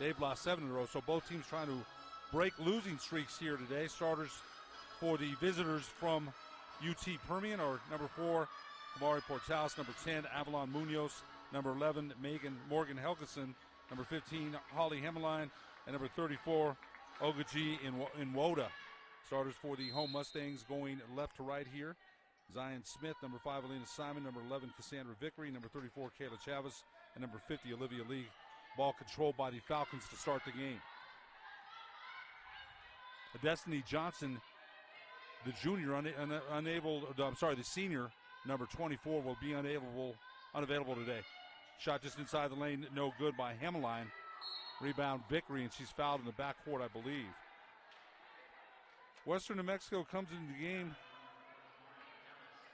They've lost 7 in a row, so both teams trying to break losing streaks here today. Starters for the visitors from UT Permian are number 4, Kamari Portales, number 10, Avalon Munoz, number 11, Morgan Helgeson, number 15, Holly Hemmeline, and number 34, Ogaji Nwoda. Starters for the home Mustangs going left to right here. Zion Smith, number 5, Alina Simon, number 11, Cassandra Vickery, number 34, Kayla Chavez, and number 50, Olivia Lee. Ball controlled by the Falcons to start the game. Destiny Johnson, the junior, the senior, number 24, will be unavailable today. Shot just inside the lane, no good by Hemmeline. Rebound Vickery, and she's fouled in the backcourt, I believe. Western New Mexico comes into the game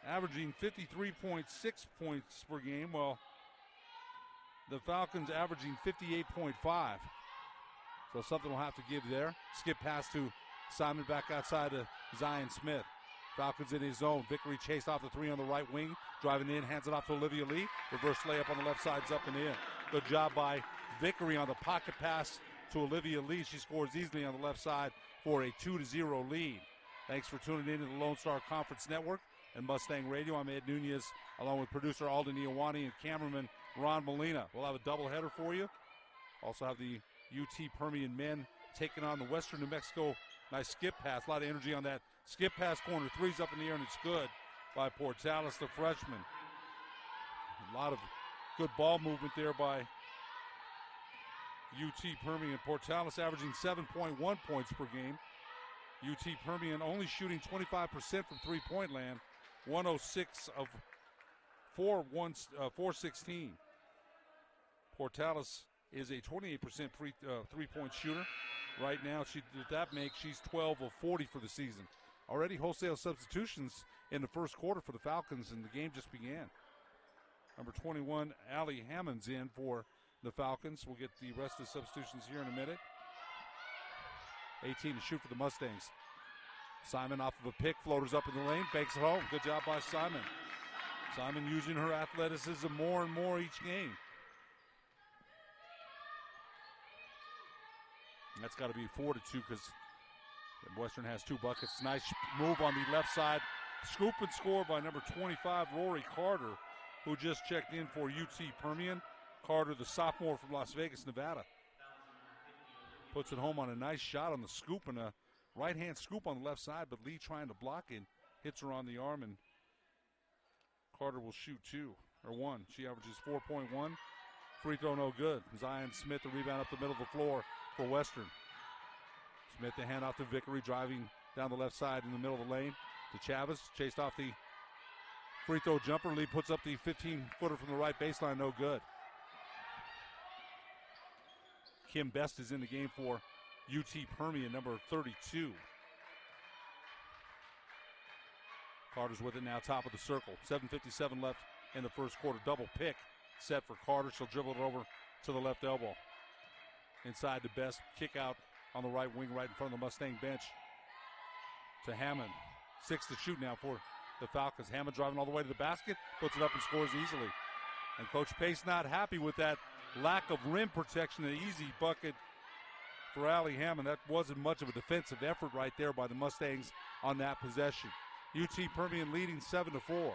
averaging 53.6 points per game, while the Falcons averaging 58.5. So something will have to give there. Skip pass to Simon back outside to Zion Smith. Falcons in his zone. Vickery chased off the 3 on the right wing. Driving in, hands it off to Olivia Lee. Reverse layup on the left side's up and in. Good job by Vickery on the pocket pass to Olivia Lee. She scores easily on the left side for a 2-0 lead. Thanks for tuning in to the Lone Star Conference Network and Mustang Radio. I'm Ed Nunez, along with producer Alden Iowani and cameraman Ron Molina. We'll have a doubleheader for you. Also have the UT Permian men taking on the Western New Mexico. Nice skip pass. A lot of energy on that skip pass. Corner 3's up in the air, and it's good by Portales, the freshman. A lot of good ball movement there by UT Permian. Portales averaging 7.1 points per game. UT Permian only shooting 25% from three-point land. 106 of 416. Portales is a 28% three-point shooter. Right now, she's 12 of 40 for the season. Already wholesale substitutions in the first quarter for the Falcons, and the game just began. Number 21, Allie Hammond's in for the Falcons. We'll get the rest of the substitutions here in a minute. 18 to shoot for the Mustangs. Simon off of a pick, floaters up in the lane, banks it home. Good job by Simon. Simon using her athleticism more and more each game. And that's got to be 4-2 because Western has 2 buckets. Nice move on the left side. Scoop and score by number 25, Rory Carter, who just checked in for UT Permian. Carter, the sophomore from Las Vegas, Nevada. Puts it home on a nice shot on the scoop and a right-hand scoop on the left side, but Lee trying to block it. Hits her on the arm, and Carter will shoot 1. She averages 4.1. Free throw no good. Zion Smith, the rebound up the middle of the floor for Western. Smith, the handoff to Vickery, driving down the left side in the middle of the lane to Chavez. Chased off the free throw jumper. Lee puts up the 15-footer from the right baseline, no good. Kim Best is in the game for UT Permian, number 32. Carter's with it now, top of the circle. 7:57 left in the first quarter. Double pick set for Carter. She'll dribble it over to the left elbow. Inside to Best. Kick out on the right wing, right in front of the Mustang bench to Hammond. 6 to shoot now for the Falcons. Hammond driving all the way to the basket, puts it up and scores easily. And Coach Pace not happy with that lack of rim protection. An easy bucket for Allie Hammond. That wasn't much of a defensive effort right there by the Mustangs on that possession. UT Permian leading 7-4.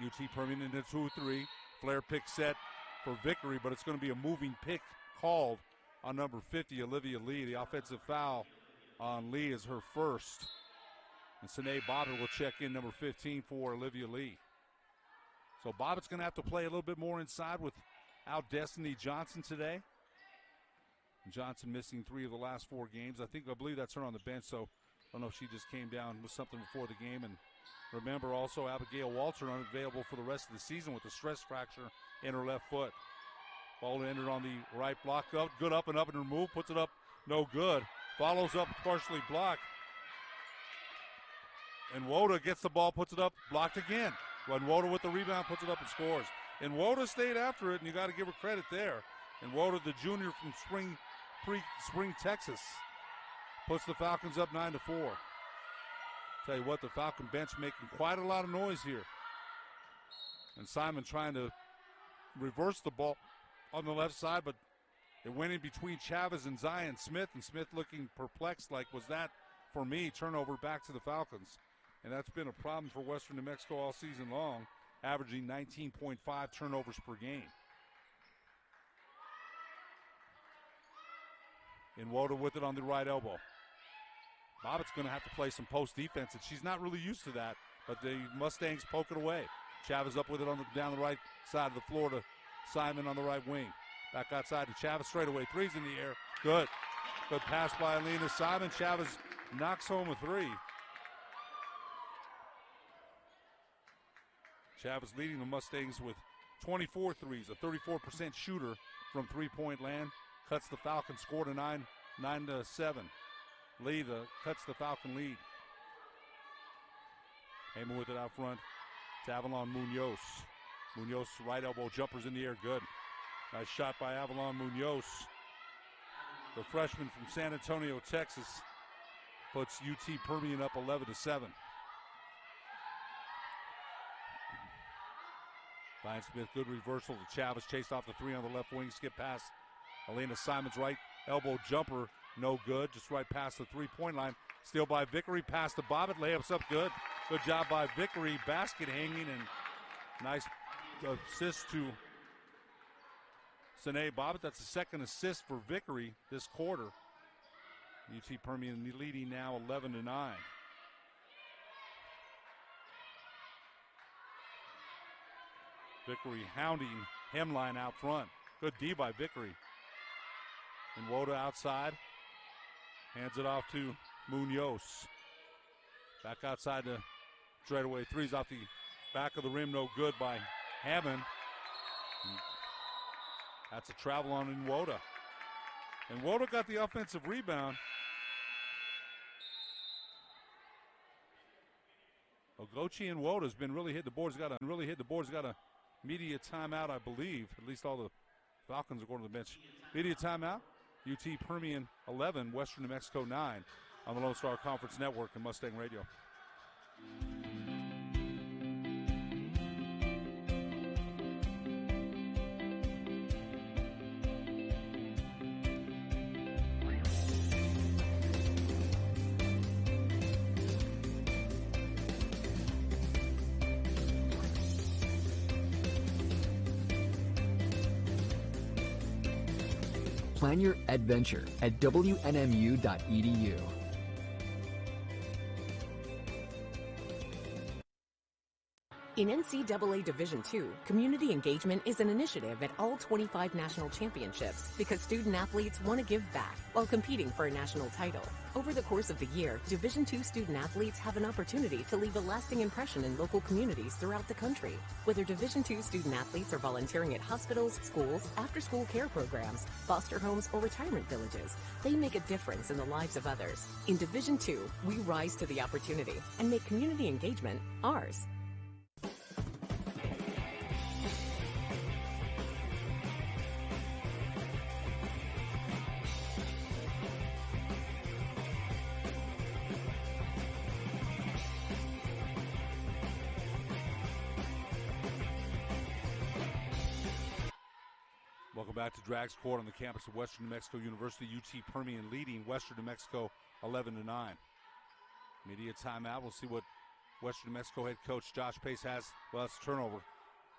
UT Permian in the 2-3. Flare pick set for Vickery, but it's going to be a moving pick called on number 50, Olivia Lee. The offensive foul on Lee is her first. And Sine Bobbitt will check in, number 15, for Olivia Lee. So Bobbitt's going to have to play a little bit more inside without Destiny Johnson today. Johnson missing 3 of the last 4 games. I believe that's her on the bench, so I don't know if she just came down with something before the game. And remember also Abigail Walter unavailable for the rest of the season with a stress fracture in her left foot. Ball entered on the right block. Up, good up and remove. Puts it up, no good. Follows up, partially blocked. And Woda gets the ball, puts it up, blocked again. When Woda with the rebound, puts it up and scores. And Woda stayed after it, and you got to give her credit there. And Woda, the junior from Spring, Texas, puts the Falcons up 9-4. Tell you what, the Falcon bench making quite a lot of noise here. And Simon trying to reversed the ball on the left side, but it went in between Chavez and Zion Smith, and Smith looking perplexed like, was that for me? Turnover back to the Falcons. And that's been a problem for Western New Mexico all season long, averaging 19.5 turnovers per game. Wnmu with it on the right elbow. Bobbitt's going to have to play some post defense, and she's not really used to that, but the Mustangs poke it away. Chavez up with it down the right side of the floor to Simon on the right wing. Back outside to Chavez, straightaway threes in the air. Good. Good pass by Alina Simon. Chavez knocks home a three. Chavez leading the Mustangs with 24 threes, a 34% shooter from three-point land. Cuts the Falcon score to 9-7. Lee cuts the Falcon lead. Heyman with it out front to Avalon Munoz. Munoz right elbow jumpers in the air, good. Nice shot by Avalon Munoz. The freshman from San Antonio, Texas, puts UT Permian up 11-7. Ryan Smith, good reversal to Chavez, chased off the three on the left wing, skip past Elena Simon's right elbow jumper, no good, just right past the three-point line. Steal by Vickery, pass to Bobbitt, layups up good. Good job by Vickery, basket hanging, and nice assist to Sine Bobbitt. That's the second assist for Vickery this quarter. UT Permian leading now 11-9. Vickery hounding Hemline out front. Good D by Vickery. And Woda outside. Hands it off to Munoz. Back outside to straightaway threes off the back of the rim. No good by Hammond. That's a travel on Nwoda. And Woda got the offensive rebound. Ogochi and Woda's been really hit the boards. Got a media timeout, I believe. At least all the Falcons are going to the bench. Media timeout. UT Permian 11, Western New Mexico 9 on the Lone Star Conference Network and Mustang Radio. Plan your adventure at WNMU.edu. In NCAA Division II, community engagement is an initiative at all 25 national championships because student-athletes want to give back while competing for a national title. Over the course of the year, Division II student-athletes have an opportunity to leave a lasting impression in local communities throughout the country. Whether Division II student-athletes are volunteering at hospitals, schools, after-school care programs, foster homes, or retirement villages, they make a difference in the lives of others. In Division II, we rise to the opportunity and make community engagement ours. Welcome back to Drags Court on the campus of Western New Mexico University. UT Permian leading Western New Mexico 11-9. Media timeout. We'll see what Western New Mexico head coach Josh Pace has. Well, that's a turnover.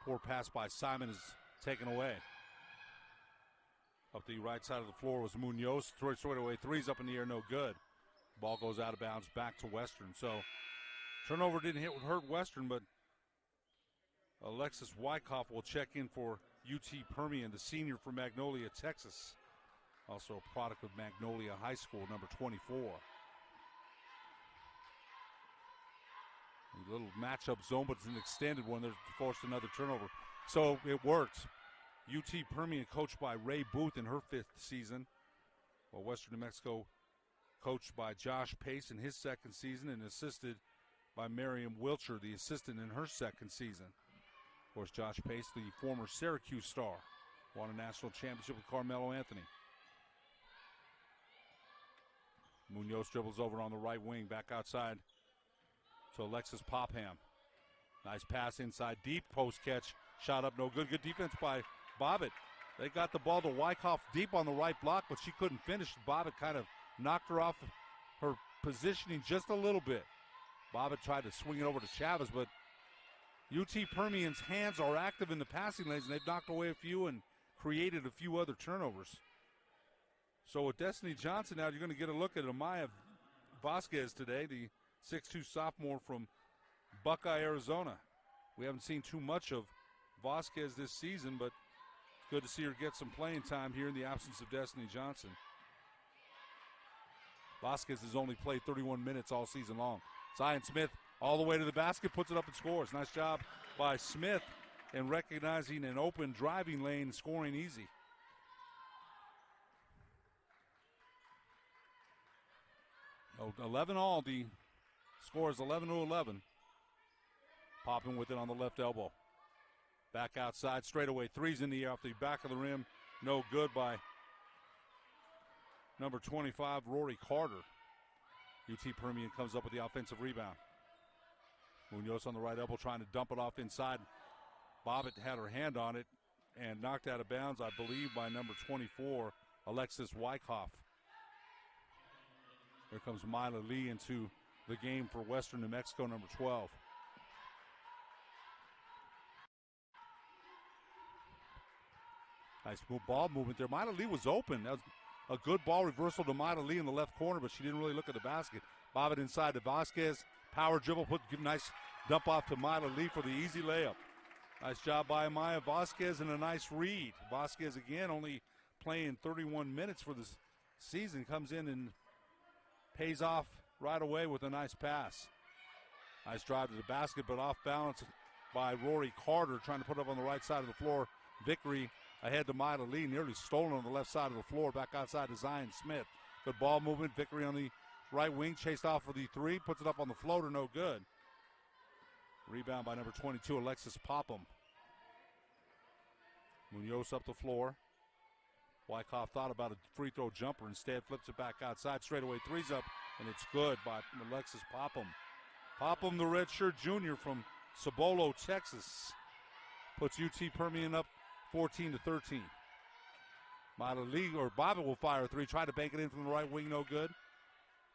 Poor pass by Simon is taken away. Up the right side of the floor was Munoz. Straight away threes up in the air, no good. Ball goes out of bounds back to Western. So turnover didn't hurt Western, but Alexis Wyckoff will check in for UT Permian, the senior from Magnolia, Texas. Also a product of Magnolia High School, number 24. A little matchup zone, but it's an extended one. They're forced another turnover. So it worked. UT Permian coached by Ray Booth in her 5th season, while Western New Mexico coached by Josh Pace in his 2nd season and assisted by Miriam Wilcher, the assistant, in her 2nd season. Of course, Josh Pace, the former Syracuse star, won a national championship with Carmelo Anthony. Munoz dribbles over on the right wing, back outside to Alexis Popham. Nice pass inside, deep post catch. Shot up, no good. Good defense by Bobbitt. They got the ball to Wyckoff deep on the right block, but she couldn't finish. Bobbitt kind of knocked her off her positioning just a little bit. Bobbitt tried to swing it over to Chavez, but UT Permian's hands are active in the passing lanes, and they've knocked away a few and created a few other turnovers. So with Destiny Johnson now, you're going to get a look at Amaya Vasquez today, the 6'2 sophomore from Buckeye, Arizona. We haven't seen too much of Vasquez this season, but it's good to see her get some playing time here in the absence of Destiny Johnson. Vasquez has only played 31 minutes all season long. Zion Smith all the way to the basket, puts it up and scores. Nice job by Smith in recognizing an open driving lane, scoring easy. Oh, 11 all. The score is 11-11. Popping with it on the left elbow. Back outside, straightaway threes in the air off the back of the rim. No good by number 25, Rory Carter. UT Permian comes up with the offensive rebound. Munoz on the right elbow trying to dump it off inside. Bobbitt had her hand on it and knocked out of bounds, I believe, by number 24, Alexis Wyckoff. Here comes Mila Lee into the game for Western New Mexico, number 12. Nice ball movement there. Mila Lee was open. That was a good ball reversal to Mila Lee in the left corner, but she didn't really look at the basket. Bobbitt inside to Vasquez. Power dribble, give a nice dump off to Mila Lee for the easy layup. Nice job by Amaya Vasquez and a nice read. Vasquez again only playing 31 minutes for this season. Comes in and pays off right away with a nice pass. Nice drive to the basket, but off balance by Rory Carter, trying to put it up on the right side of the floor. Vickery ahead to Mila Lee, nearly stolen on the left side of the floor, back outside to Zion Smith. Good ball movement. Vickery on the right wing, chased off for the three, puts it up on the floater, no good. Rebound by number 22, Alexis Popham. Munoz up the floor. Wyckoff thought about a free throw jumper, instead flips it back outside, straightaway threes up, and it's good by Alexis Popham. Popham, the redshirt junior from Cibolo, Texas, puts UT Permian up 14-13. Mila Lee, or Bobbitt will fire a three, try to bank it in from the right wing, no good.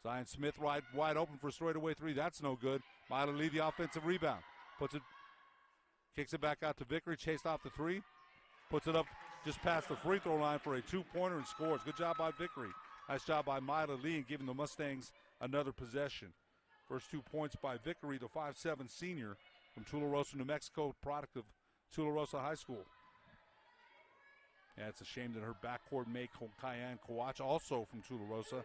Zion Smith wide open for a straightaway three, that's no good. Mila Lee, the offensive rebound, kicks it back out to Vickery, chased off the three, puts it up just past the free throw line for a two-pointer and scores. Good job by Vickery. Nice job by Mila Lee in giving the Mustangs another possession. First 2 points by Vickery, the 5'7" senior from Tularosa, New Mexico, product of Tularosa High School. Yeah, it's a shame that her backcourt mate, Cayenne Kawach, also from Tularosa,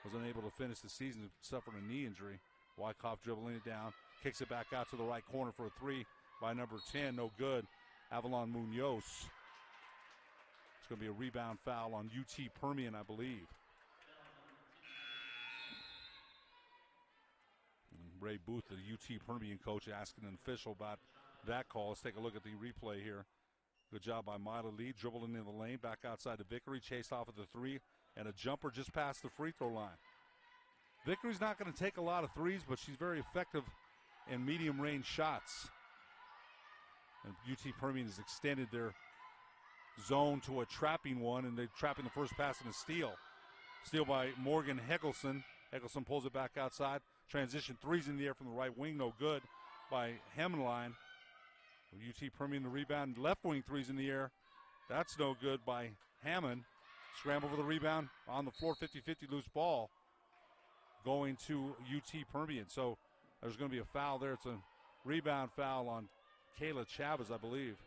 was unable to finish the season, suffered a knee injury. Wyckoff dribbling it down, kicks it back out to the right corner for a three by number 10, no good. Avalon Munoz. It's going to be a rebound foul on UT Permian, I believe. And Ray Booth, the UT Permian coach, asking an official about that call. Let's take a look at the replay here. Good job by Mila Lee, dribbling in the lane, back outside to Vickery, chased off at the three, and a jumper just past the free throw line. Vickery's not going to take a lot of threes, but she's very effective in medium-range shots. And UT Permian has extended their zone to a trapping one, and they're trapping the first pass in a steal. Steal by Morgan Heggelson. Heggelson pulls it back outside. Transition threes in the air from the right wing, no good by Hemline. UT Permian the rebound, left wing threes in the air. That's no good by Hammond. Scramble for the rebound on the floor, 50-50 loose ball going to UT Permian. So there's going to be a foul there. It's a rebound foul on Kayla Chavez, I believe.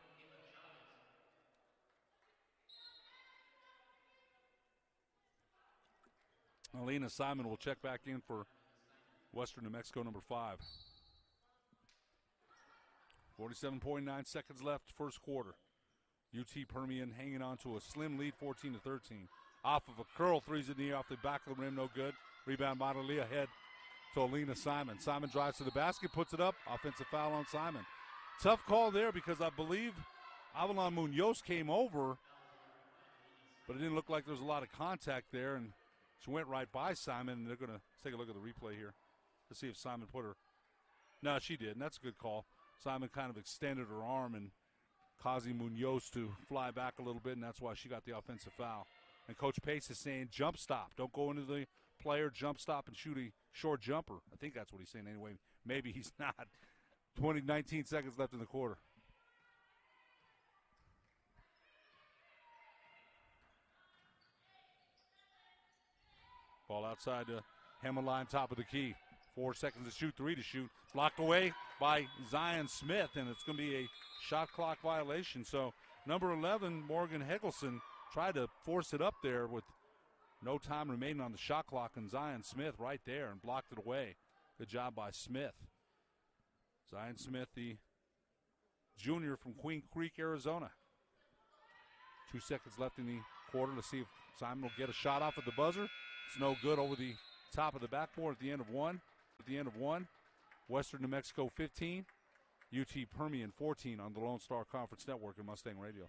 Alina Simon will check back in for Western New Mexico, number 5. 47.9 seconds left, first quarter. UT Permian hanging on to a slim lead, 14-13. Off of a curl, threes in the air off the back of the rim, no good. Rebound, Montalia ahead to Alina Simon. Simon drives to the basket, puts it up. Offensive foul on Simon. Tough call there because I believe Avalon Munoz came over, but it didn't look like there was a lot of contact there, and she went right by Simon, and they're going to take a look at the replay here to see if Simon put her. No, she did, and that's a good call. Simon kind of extended her arm and causing Munoz to fly back a little bit, and that's why she got the offensive foul. And Coach Pace is saying jump stop. Don't go into the player, jump stop, and shoot a short jumper. I think that's what he's saying anyway. Maybe he's not. 19 seconds left in the quarter. Ball outside to Hemmeline, top of the key. 4 seconds to shoot, 3 to shoot. Blocked away by Zion Smith, and it's going to be a shot clock violation. So number 11, Morgan Heggelson, tried to force it up there with no time remaining on the shot clock, and Zion Smith right there and blocked it away. Good job by Smith. Zion Smith, the junior from Queen Creek, Arizona. 2 seconds left in the quarter. Let's see if Simon will get a shot off at the buzzer. It's no good over the top of the backboard at the end of one. Western New Mexico 15, UT Permian 14 on the Lone Star Conference Network and Mustang Radio.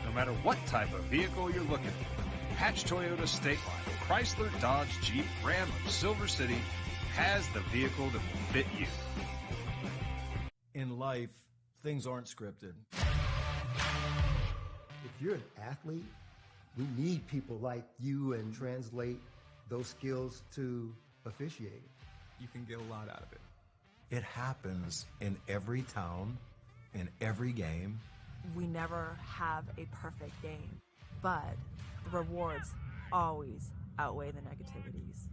No matter what type of vehicle you're looking for, Hatch Toyota State Line, Chrysler, Dodge, Jeep, Ram, or Silver City has the vehicle that will fit you. In life, things aren't scripted. If you're an athlete, we need people like you and translate those skills to officiating. You can get a lot out of it. It happens in every town, in every game. We never have a perfect game, but the rewards always outweigh the negativities.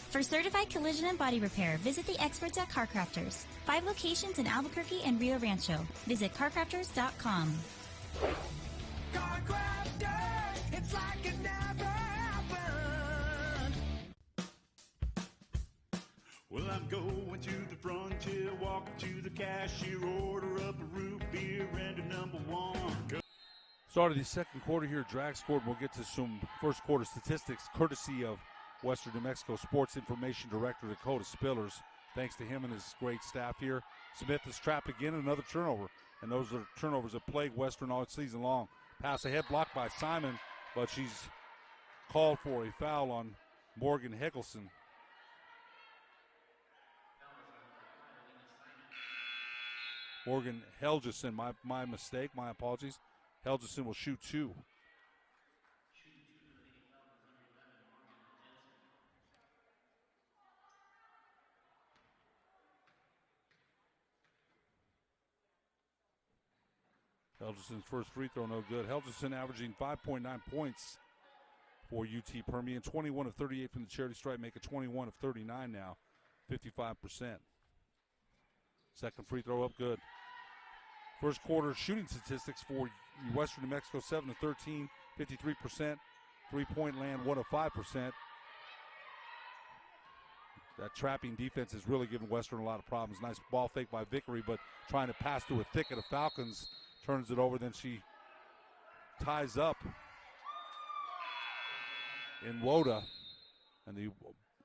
For certified collision and body repair, visit the experts at Car Crafters. 5 locations in Albuquerque and Rio Rancho. Visit carcrafters.com. Car Crafters, it's like it never happened. Well, I'm going to the frontier, walking to the cashier, order up a root beer and a number 1. Start of the second quarter here, drag scored. We'll get to some first quarter statistics courtesy of Western New Mexico Sports Information Director Dakota Spillers. Thanks to him and his great staff here. Smith is trapped again, another turnover. And those are turnovers that plague Western all season long. Pass ahead, blocked by Simon, but she's called for a foul on Morgan Heggelson. Morgan Helgeson, my mistake, my apologies. Helgeson will shoot 2. Helgeson's first free throw, no good. Helgeson averaging 5.9 points for UT Permian. 21 of 38 from the charity stripe, make it 21 of 39 now, 55%. Second free throw up, good. First quarter shooting statistics for Western New Mexico, 7 of 13, 53%. Three-point land, 1 of 5%. That trapping defense has really given Western a lot of problems. Nice ball fake by Vickery, but trying to pass through a thicket of Falcons. Turns it over, then she ties up in Woda, and the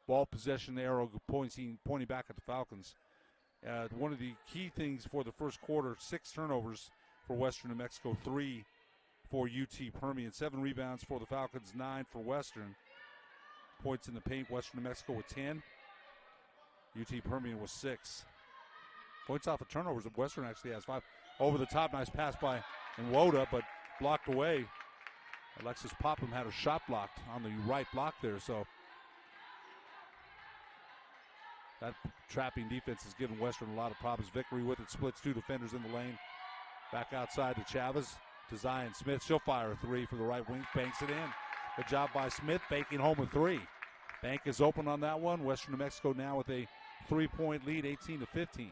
ball possession arrow pointing back at the Falcons. One of the key things for the first quarter, 6 turnovers for Western New Mexico, 3 for UT Permian, 7 rebounds for the Falcons, 9 for Western. Points in the paint, Western New Mexico with 10. UT Permian with 6. Points off of turnovers, Western actually has 5. Over the top, nice pass by Nwoda, but blocked away. Alexis Popham had her shot blocked on the right block there, so that trapping defense has given Western a lot of problems. Vickery with it, splits 2 defenders in the lane. Back outside to Chavez, to Zion Smith. She'll fire a 3 for the right wing, banks it in. Good job by Smith, banking home a 3. Bank is open on that one. Western New Mexico now with a 3-point lead, 18-15.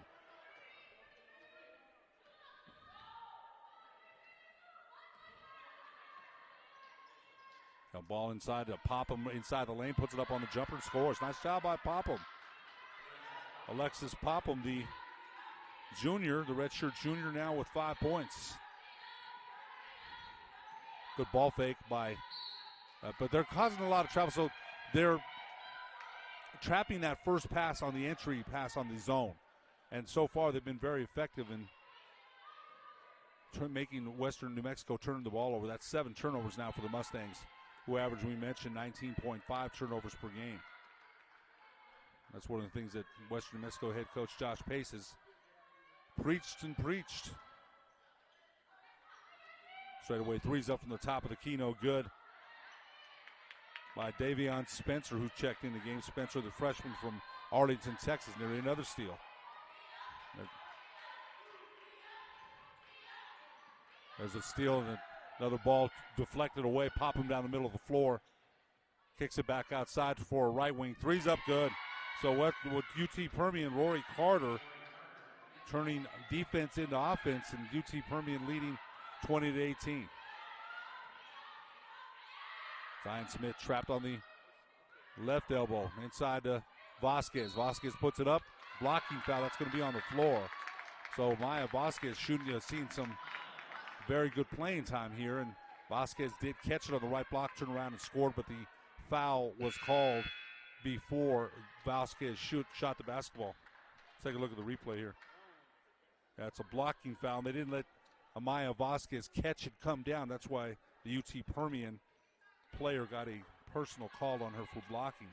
A ball inside to Popham inside the lane, puts it up on the jumper and scores. Nice job by Popham. Alexis Popham, the junior, the redshirt junior, now with 5 points. Good ball fake by But they're causing a lot of trouble, so they're trapping that first pass on the entry pass on the zone. And so far, they've been very effective in making Western New Mexico turn the ball over. That's 7 turnovers now for the Mustangs, who average, we mentioned, 19.5 turnovers per game. That's one of the things that Western New Mexico head coach Josh Pace has preached and preached. Straight away, threes up from the top of the key, no good. By Davion Spencer, who checked in the game. Spencer, the freshman from Arlington, Texas, nearly another steal. There's a steal and another ball deflected away, pop him down the middle of the floor. Kicks it back outside for a right wing. Three's up good. So with UT Permian, Rory Carter turning defense into offense, and UT Permian leading 20-18. Zion Smith trapped on the left elbow inside to Vasquez. Vasquez puts it up. Blocking foul. That's going to be on the floor. So Maya Vasquez seeing some very good playing time here, and Vasquez did catch it on the right block, turned around and scored, but the foul was called before Vasquez shot the basketball. Let's take a look at the replay here. That's a blocking foul. They didn't let Amaya Vasquez catch it come down. That's why the UT Permian player got a personal call on her for blocking.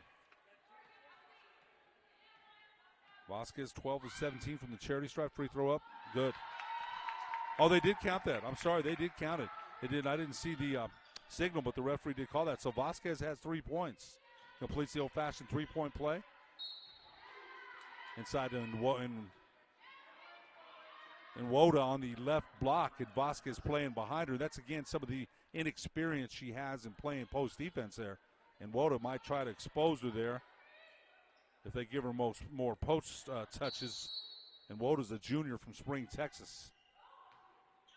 Vasquez 12 of 17 from the charity stripe. Free throw up. Good. Oh, they did count that. I'm sorry, they did count it. They did. I didn't see the signal, but the referee did call that. So Vasquez has 3 points. Completes the old-fashioned three-point play. Inside and Woda on the left block, and Vasquez playing behind her. That's, again, some of the inexperience she has in playing post defense there. And Woda might try to expose her there if they give her more post touches. And Woda's a junior from Spring, Texas.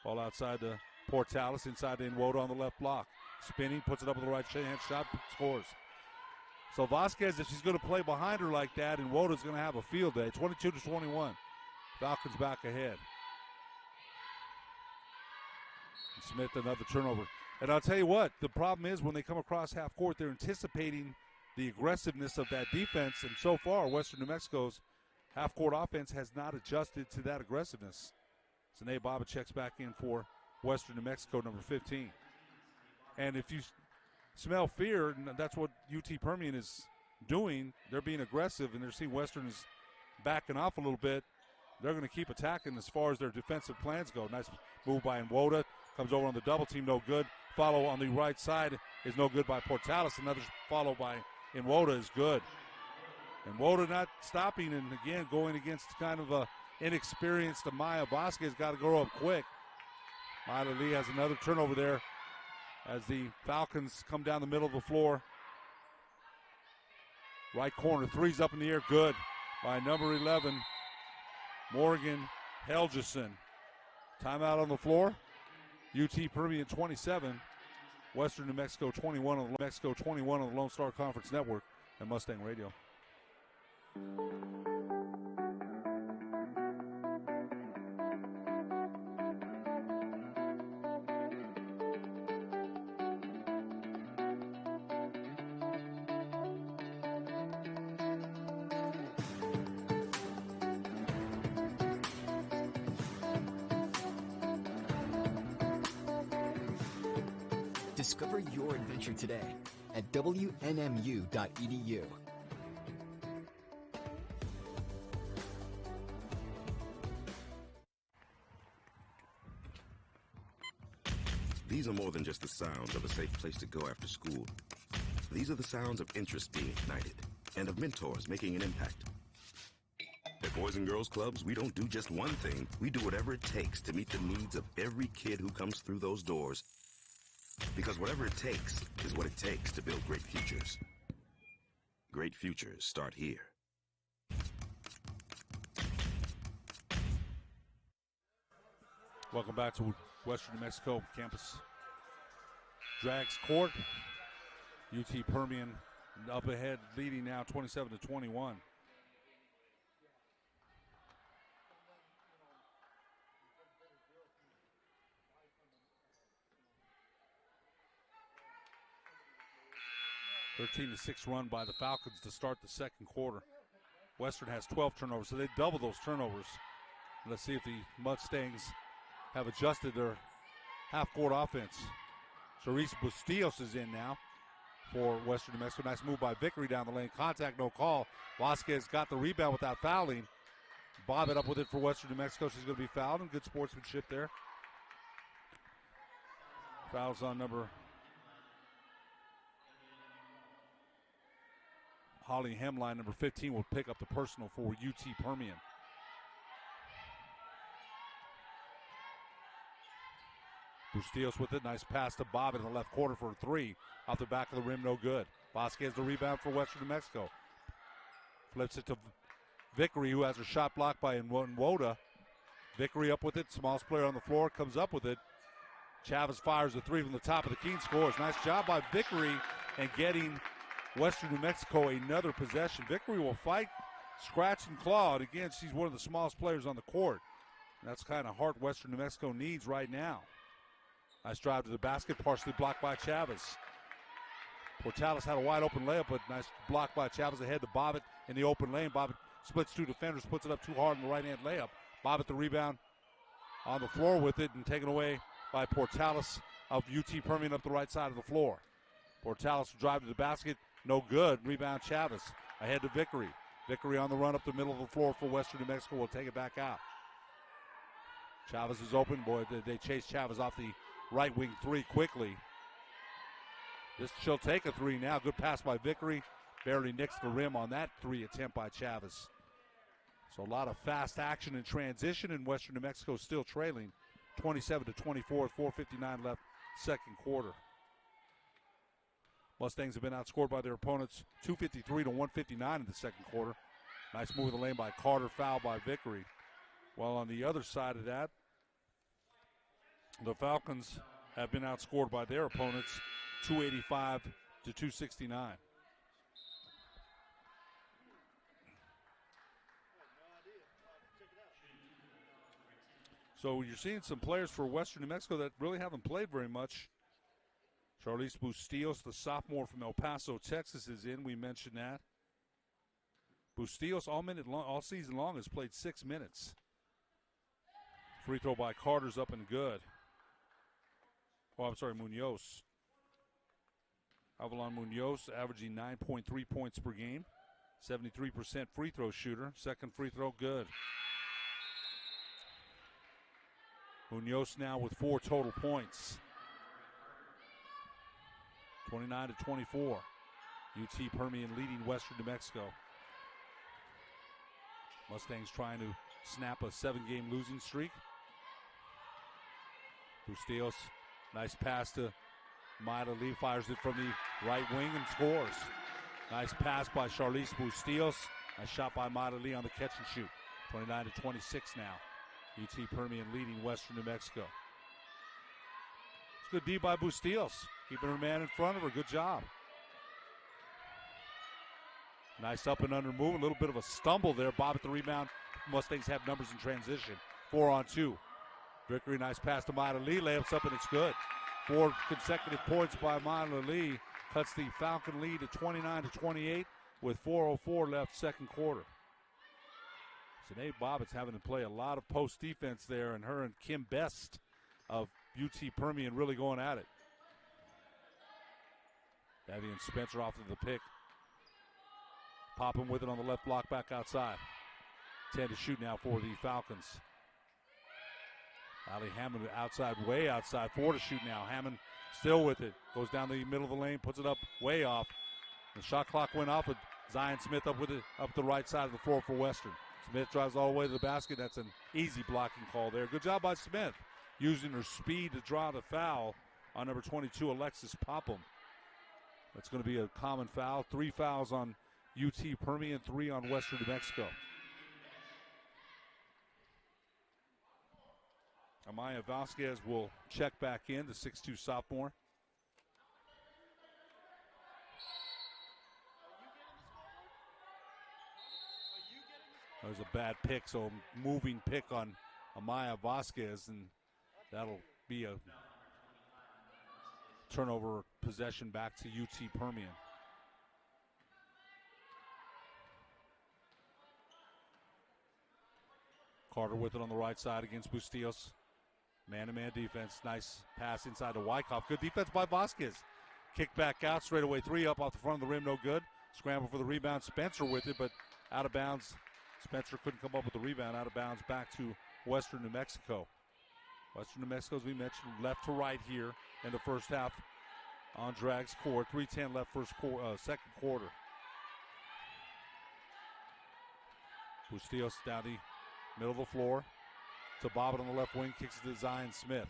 Ball outside to Portales, inside to Woda on the left block. Spinning, puts it up with the right hand shot, scores. So Vasquez, if she's going to play behind her like that, and Woda's going to have a field day. 22-21. Falcons back ahead. Smith, another turnover. And I'll tell you what, the problem is when they come across half court, they're anticipating the aggressiveness of that defense. And so far, Western New Mexico's half court offense has not adjusted to that aggressiveness. Zane Baba checks back in for Western New Mexico, number 15. And if you smell fear, and that's what UT Permian is doing, they're being aggressive, and they're seeing Western is backing off a little bit. They're going to keep attacking as far as their defensive plans go. Nice move by Nwoda. Comes over on the double team, no good. Follow on the right side is no good by Portales. Another follow by Nwoda is good. Nwoda not stopping, and again going against kind of a inexperienced Amaya Vasquez. Got to grow up quick. Myla Lee has another turnover there as the Falcons come down the middle of the floor. Right corner, threes up in the air, good by number 11, Morgan Helgeson. Timeout on the floor. UT Permian 27, Western New Mexico 21 on the Lone Star Conference Network and Mustang Radio. Discover your adventure today at WNMU.edu. These are more than just the sounds of a safe place to go after school. These are the sounds of interest being ignited and of mentors making an impact. At Boys and Girls Clubs, we don't do just one thing. We do whatever it takes to meet the needs of every kid who comes through those doors. Because whatever it takes is what it takes to build great futures. Great futures start here. Welcome back to Western New Mexico campus. Drags court. UT Permian up ahead, leading now 27-21. 13-6 run by the Falcons to start the second quarter. Western has 12 turnovers, so they double those turnovers. Let's see if the Mustangs have adjusted their half-court offense. Charisse Bustillos is in now for Western New Mexico. Nice move by Vickery down the lane. Contact, no call. Vasquez got the rebound without fouling. Bob it up with it for Western New Mexico. She's going to be fouled, and good sportsmanship there. Fouls on number Holly Hemline, number 15, will pick up the personal for UT Permian. Bustillos with it. Nice pass to Bob in the left corner for a three. Off the back of the rim, no good. Vasquez the rebound for Western New Mexico. Flips it to Vickery, who has her shot blocked by Nwoda. Vickery up with it. Smallest player on the floor comes up with it. Chavez fires the three from the top of the key and scores. Nice job by Vickery and getting Western New Mexico another possession. Vickery will fight, scratch, and claw. And again, she's one of the smallest players on the court. And that's the kind of heart Western New Mexico needs right now. Nice drive to the basket, partially blocked by Chavez. Portales had a wide open layup, but nice block by Chavez ahead to Bobbitt in the open lane. Bobbitt splits two defenders, puts it up too hard in the right-hand layup. Bobbitt the rebound on the floor with it and taken away by Portales of UT Permian up the right side of the floor. Portales will drive to the basket, no good. Rebound Chavez ahead to Vickery. Vickery on the run up the middle of the floor for Western New Mexico. Will take it back out. Chavez is open. Boy, they chase Chavez off the right wing three quickly. She'll take a three now. Good pass by Vickery. Barely nicks the rim on that three attempt by Chavez. So a lot of fast action in transition, and Western New Mexico still trailing 27-24 with 4:59 left second quarter. Mustangs have been outscored by their opponents 253-159 in the second quarter. Nice move in the lane by Carter, foul by Vickery. While on the other side of that, the Falcons have been outscored by their opponents 285-269. So you're seeing some players for Western New Mexico that really haven't played very much. Charlize Bustillos, the sophomore from El Paso, Texas, is in. We mentioned that. Bustillos all season long has played 6 minutes. Free throw by Carter's up and good. Oh, I'm sorry, Munoz. Avalon Munoz averaging 9.3 points per game. 73% free throw shooter. Second free throw, good. Munoz now with 4 total points. 29-24. UT Permian leading Western New Mexico. Mustangs trying to snap a 7-game losing streak. Bustillos, nice pass to Maida Lee, fires it from the right wing and scores. Nice pass by Charlize Bustillos. Nice shot by Maida Lee on the catch and shoot. 29-26 now. UT Permian leading Western New Mexico. It's good D by Bustillos, keeping her man in front of her. Good job. Nice up and under move. A little bit of a stumble there. Bob at the rebound. Mustangs have numbers in transition. 4-on-2. Vickery, nice pass to Maida Lee. Layups up and it's good. 4 consecutive points by Maida Lee. Cuts the Falcon lead to 29-28 with 4:04 left second quarter. Sinead Bobbitt's having to play a lot of post defense there, and her and Kim Best of UT Permian really going at it. Davian Spencer off of the pick. Popping with it on the left block back outside. 10 to shoot now for the Falcons. Allie Hammond outside, way outside. 4 to shoot now. Hammond still with it. Goes down the middle of the lane, puts it up way off. The shot clock went off, but Zion Smith up with it up the right side of the floor for Western. Smith drives all the way to the basket. That's an easy blocking call there. Good job by Smith, using her speed to draw the foul on number 22, Alexis Popham. That's going to be a common foul. 3 fouls on UT Permian, 3 on Western New Mexico. Amaya Vasquez will check back in, the 6'2 sophomore. There's a bad pick, so moving pick on Amaya Vasquez, and that'll be a turnover possession back to UT Permian. Carter with it on the right side against Bustillos. Man-to-man defense. Nice pass inside to Wyckoff. Good defense by Vasquez. Kick back out, straightaway three up off the front of the rim, no good. Scramble for the rebound. Spencer with it, but out of bounds. Spencer couldn't come up with the rebound. Out of bounds back to Western New Mexico. Western New Mexico, as we mentioned, left to right here in the first half on Drag's court. 3:10 left second quarter. Bustillos down the middle of the floor to Bobbitt on the left wing, kicks it to Zion Smith.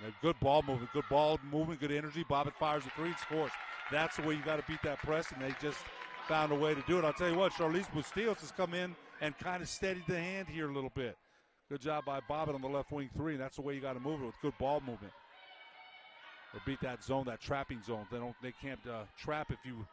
And good ball movement, good energy. Bobbitt fires a three and scores. That's the way you got to beat that press, and they just found a way to do it. I'll tell you what, Charlize Bustillos has come in and kind of steadied the hand here a little bit. Good job by Bobbitt on the left wing three, and that's the way you got to move it, with good ball movement. Or beat that zone, that trapping zone. They can't trap if you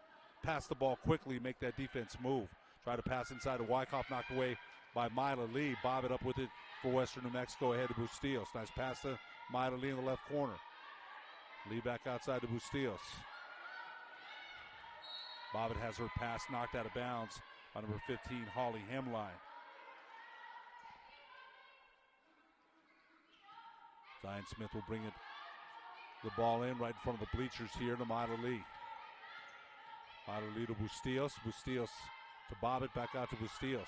pass the ball quickly, make that defense move. Try to pass inside to Wyckoff, knocked away by Mila Lee. Bobbitt up with it for Western New Mexico ahead to Bustillos. Nice pass to Mila Lee in the left corner. Lee back outside to Bustillos. Bobbitt has her pass knocked out of bounds by number 15, Holly Hemline. Zion Smith will bring the ball in right in front of the bleachers here to Mila Lee. Mila Lee to Bustillos. Bustillos to Bobbitt, back out to Bustillos.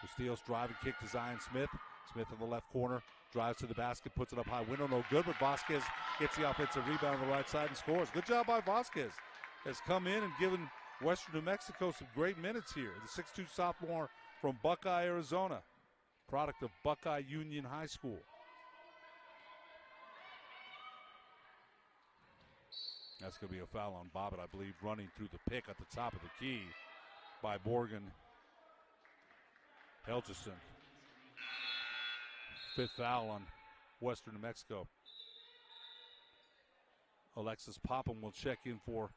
Bustillos driving kick to Zion Smith. Smith in the left corner, drives to the basket, puts it up high, window no good, but Vasquez gets the offensive rebound on the right side and scores. Good job by Vasquez. Has come in and given Western New Mexico some great minutes here. The 6'2 sophomore from Buckeye, Arizona, product of Buckeye Union High School. That's going to be a foul on Bobbitt, I believe, running through the pick at the top of the key by Morgan Helgeson. Fifth foul on Western New Mexico. Alexis Popham will check in for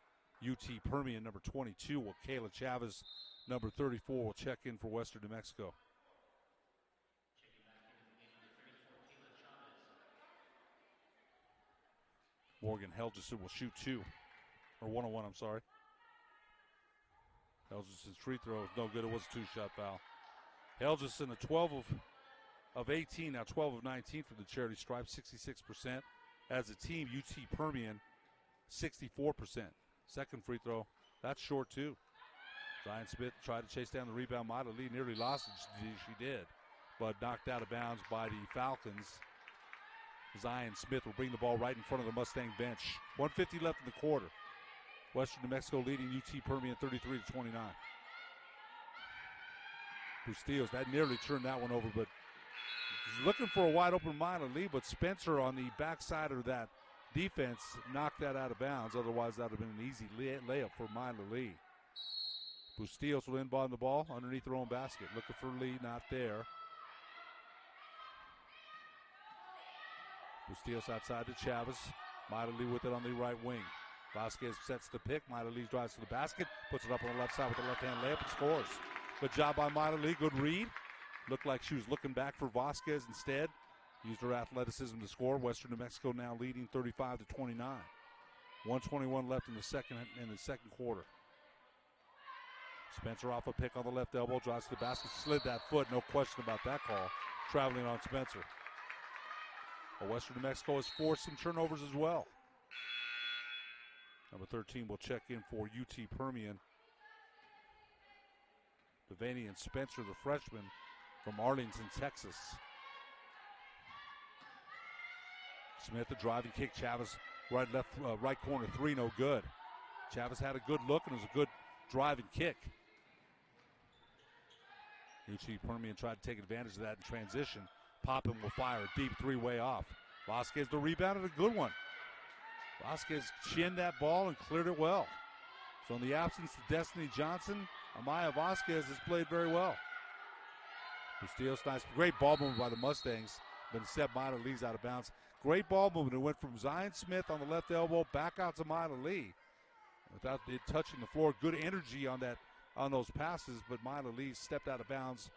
UT Permian, number 22, while Kayla Chavez, number 34, will check in for Western New Mexico. Morgan Helgeson will shoot one-on-one, I'm sorry. Helgeson's free throw is no good. It was a two-shot foul. Helgeson, a 12 of 18, now 12 of 19 from the charity stripe, 66%. As a team, UT Permian, 64%. Second free throw, that's short too. Zion Smith tried to chase down the rebound. Mila Lee nearly lost it. She did, but knocked out of bounds by the Falcons. Zion Smith will bring the ball right in front of the Mustang bench. 1:50 left in the quarter. Western New Mexico leading UT Permian 33-29. Bustillos, that nearly turned that one over, but he's looking for a wide open Mila Lee, but Spencer on the backside of that defense knocked that out of bounds. Otherwise, that would have been an easy layup for Mila Lee. Bustillos will inbound the ball underneath their own basket. Looking for Lee, not there. Bustillos outside to Chavez. Mila Lee with it on the right wing. Vasquez sets the pick. Mila Lee drives to the basket, puts it up on the left side with the left-hand layup and scores. Good job by Mila Lee. Good read. Looked like she was looking back for Vasquez instead. Used her athleticism to score. Western New Mexico now leading 35-29. 1:21 left in the second quarter. Spencer off a pick on the left elbow, drives to the basket, slid that foot. No question about that call. Traveling on Spencer. Well, Western New Mexico has forced some turnovers as well. Number 13 will check in for UT Permian. Devaney and Spencer, the freshman from Arlington, Texas. Smith, the driving kick. Chavez, right corner three, no good. Chavez had a good look and it was a good driving kick. UT Permian tried to take advantage of that in transition. Popham will fire a deep three-way off. Vasquez the rebound and a good one. Vasquez chinned that ball and cleared it well. So in the absence of Destiny Johnson, Amaya Vasquez has played very well. Bustillos, nice, great ball movement by the Mustangs, but instead Mila Lee's out of bounds. Great ball movement. It went from Zion Smith on the left elbow back out to Mila Lee. Without it touching the floor, good energy on those passes, but Mila Lee stepped out of bounds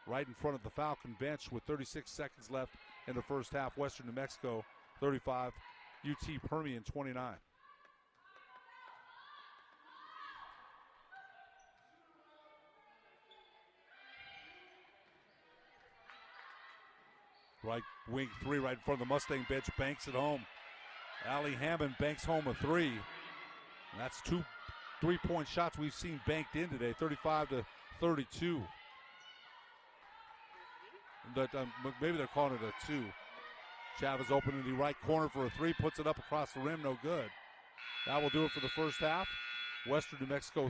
right in front of the Falcon bench with 36 seconds left in the first half. Western New Mexico 35, UT Permian 29. Right wing three right in front of the Mustang bench, banks it home. Allie Hammond banks home a three. And that's 2 3-point shots we've seen banked in today, 35-32. But maybe they're calling it a 2. Chavez open in the right corner for a three, puts it up across the rim, no good. That will do it for the first half. Western New Mexico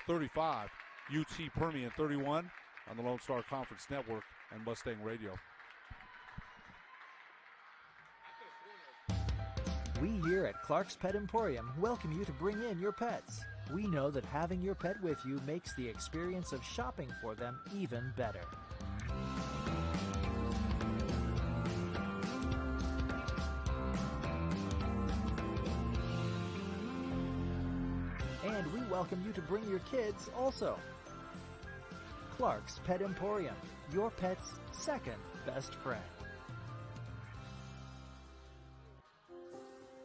35, UT Permian 31 on the Lone Star Conference Network and Mustang Radio. We here at Clark's Pet Emporium welcome you to bring in your pets. We know that having your pet with you makes the experience of shopping for them even better. And we welcome you to bring your kids also. Clark's Pet Emporium, your pet's second best friend.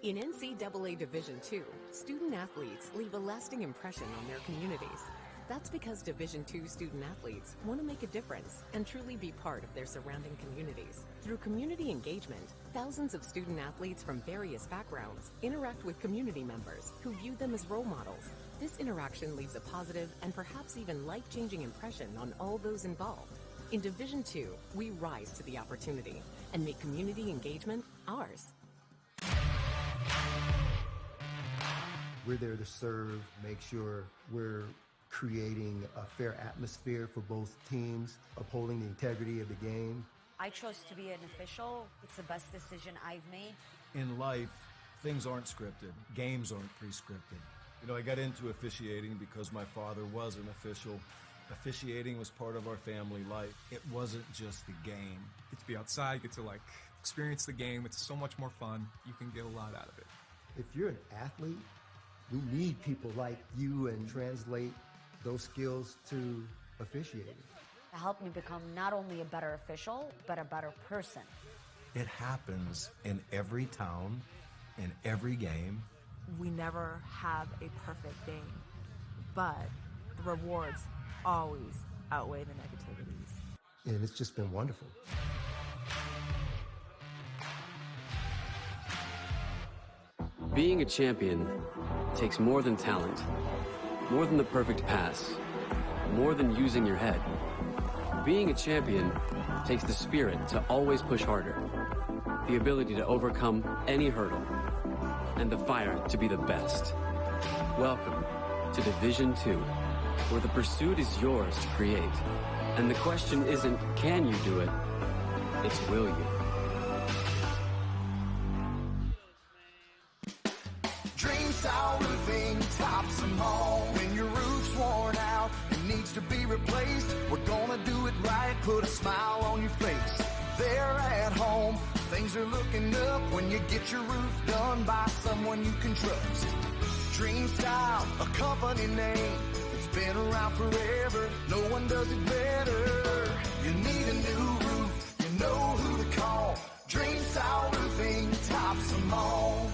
In NCAA Division II, student athletes leave a lasting impression on their communities. That's because Division II student athletes want to make a difference and truly be part of their surrounding communities. Through community engagement, thousands of student athletes from various backgrounds interact with community members who view them as role models. This interaction leaves a positive and perhaps even life-changing impression on all those involved. In Division II, we rise to the opportunity and make community engagement ours. We're there to serve, make sure we're creating a fair atmosphere for both teams, upholding the integrity of the game. I chose to be an official. It's the best decision I've made. In life, things aren't scripted. Games aren't pre-scripted. You know, I got into officiating because my father was an official. Officiating was part of our family life. It wasn't just the game. Get to be outside, get to experience the game. It's so much more fun. You can get a lot out of it. If you're an athlete, we need people like you and translate those skills to officiating. To help me become not only a better official, but a better person. It happens in every town, in every game. We never have a perfect game, but the rewards always outweigh the negativities. And it's just been wonderful. Being a champion takes more than talent, more than the perfect pass, more than using your head. Being a champion takes the spirit to always push harder, the ability to overcome any hurdle, and the fire to be the best. Welcome to Division II, where the pursuit is yours to create. And the question isn't, can you do it? It's, will you? Dreamstyle Roofing tops them all. When your roof's worn out and needs to be replaced, we're gonna do it right, put a smile on your face. There at home, things are looking up when you get your roof done by someone you can trust. Dreamstyle, a company name that's been around forever. No one does it better. You need a new roof, you know who to call. Dreamstyle Roofing tops them all.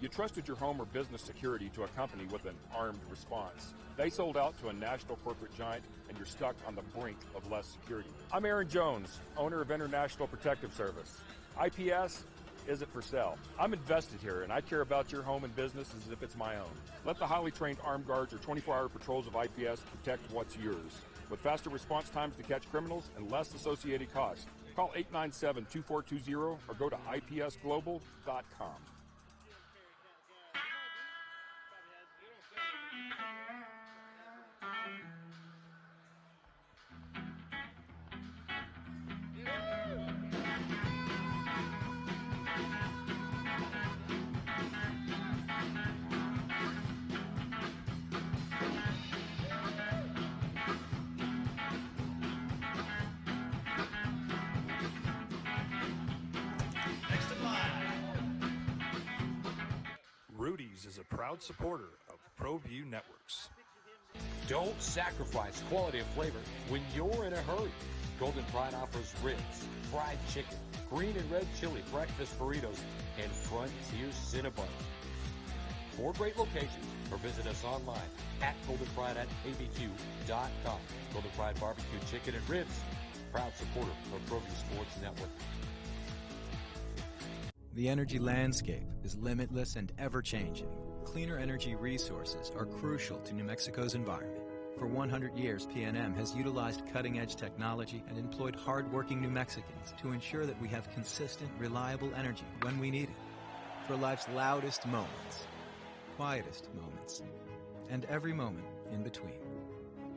You trusted your home or business security to a company with an armed response. They sold out to a national corporate giant, and you're stuck on the brink of less security. I'm Aaron Jones, owner of International Protective Service. IPS isn't for sale. I'm invested here, and I care about your home and business as if it's my own. Let the highly trained armed guards or 24-hour patrols of IPS protect what's yours. With faster response times to catch criminals and less associated costs. Call 897-2420 or go to ipsglobal.com. Rudy's is a proud supporter of ProView Networks. Don't sacrifice quality of flavor when you're in a hurry. Golden Pride offers ribs, fried chicken, green and red chili breakfast burritos, and Frontier Cinnabon. 4 great locations, or visit us online at goldenpride@abq.com. Golden Pride Barbecue Chicken and Ribs, proud supporter of ProView Sports Network. The energy landscape is limitless and ever-changing. Cleaner energy resources are crucial to New Mexico's environment. For 100 years, PNM has utilized cutting-edge technology and employed hard-working New Mexicans to ensure that we have consistent, reliable energy when we need it. For life's loudest moments, quietest moments, and every moment in between.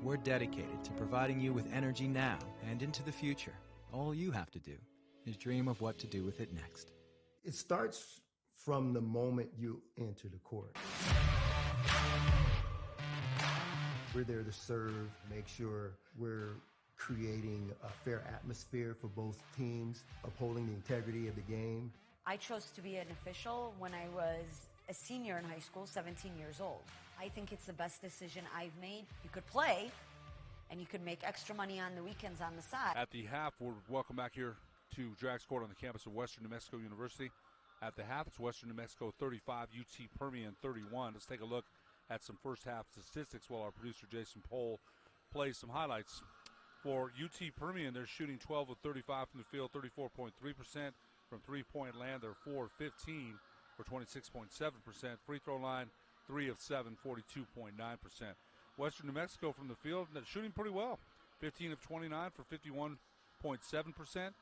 We're dedicated to providing you with energy now and into the future. All you have to do is dream of what to do with it next. It starts from the moment you enter the court. We're there to serve, make sure we're creating a fair atmosphere for both teams, upholding the integrity of the game. I chose to be an official when I was a senior in high school, 17 years old. I think it's the best decision I've made. You could play, and you could make extra money on the weekends on the side. At the half, we're welcome back here to Drax Court on the campus of Western New Mexico University. At the half, it's Western New Mexico 35, UT Permian 31. Let's take a look at some first half statistics while our producer Jason Pohl plays some highlights. For UT Permian, they're shooting 12 of 35 from the field, 34.3%. From three-point land, they're 4 of 15 for 26.7%. Free throw line, 3 of 7, 42.9%. Western New Mexico from the field, they're shooting pretty well. 15 of 29 for 51.7%.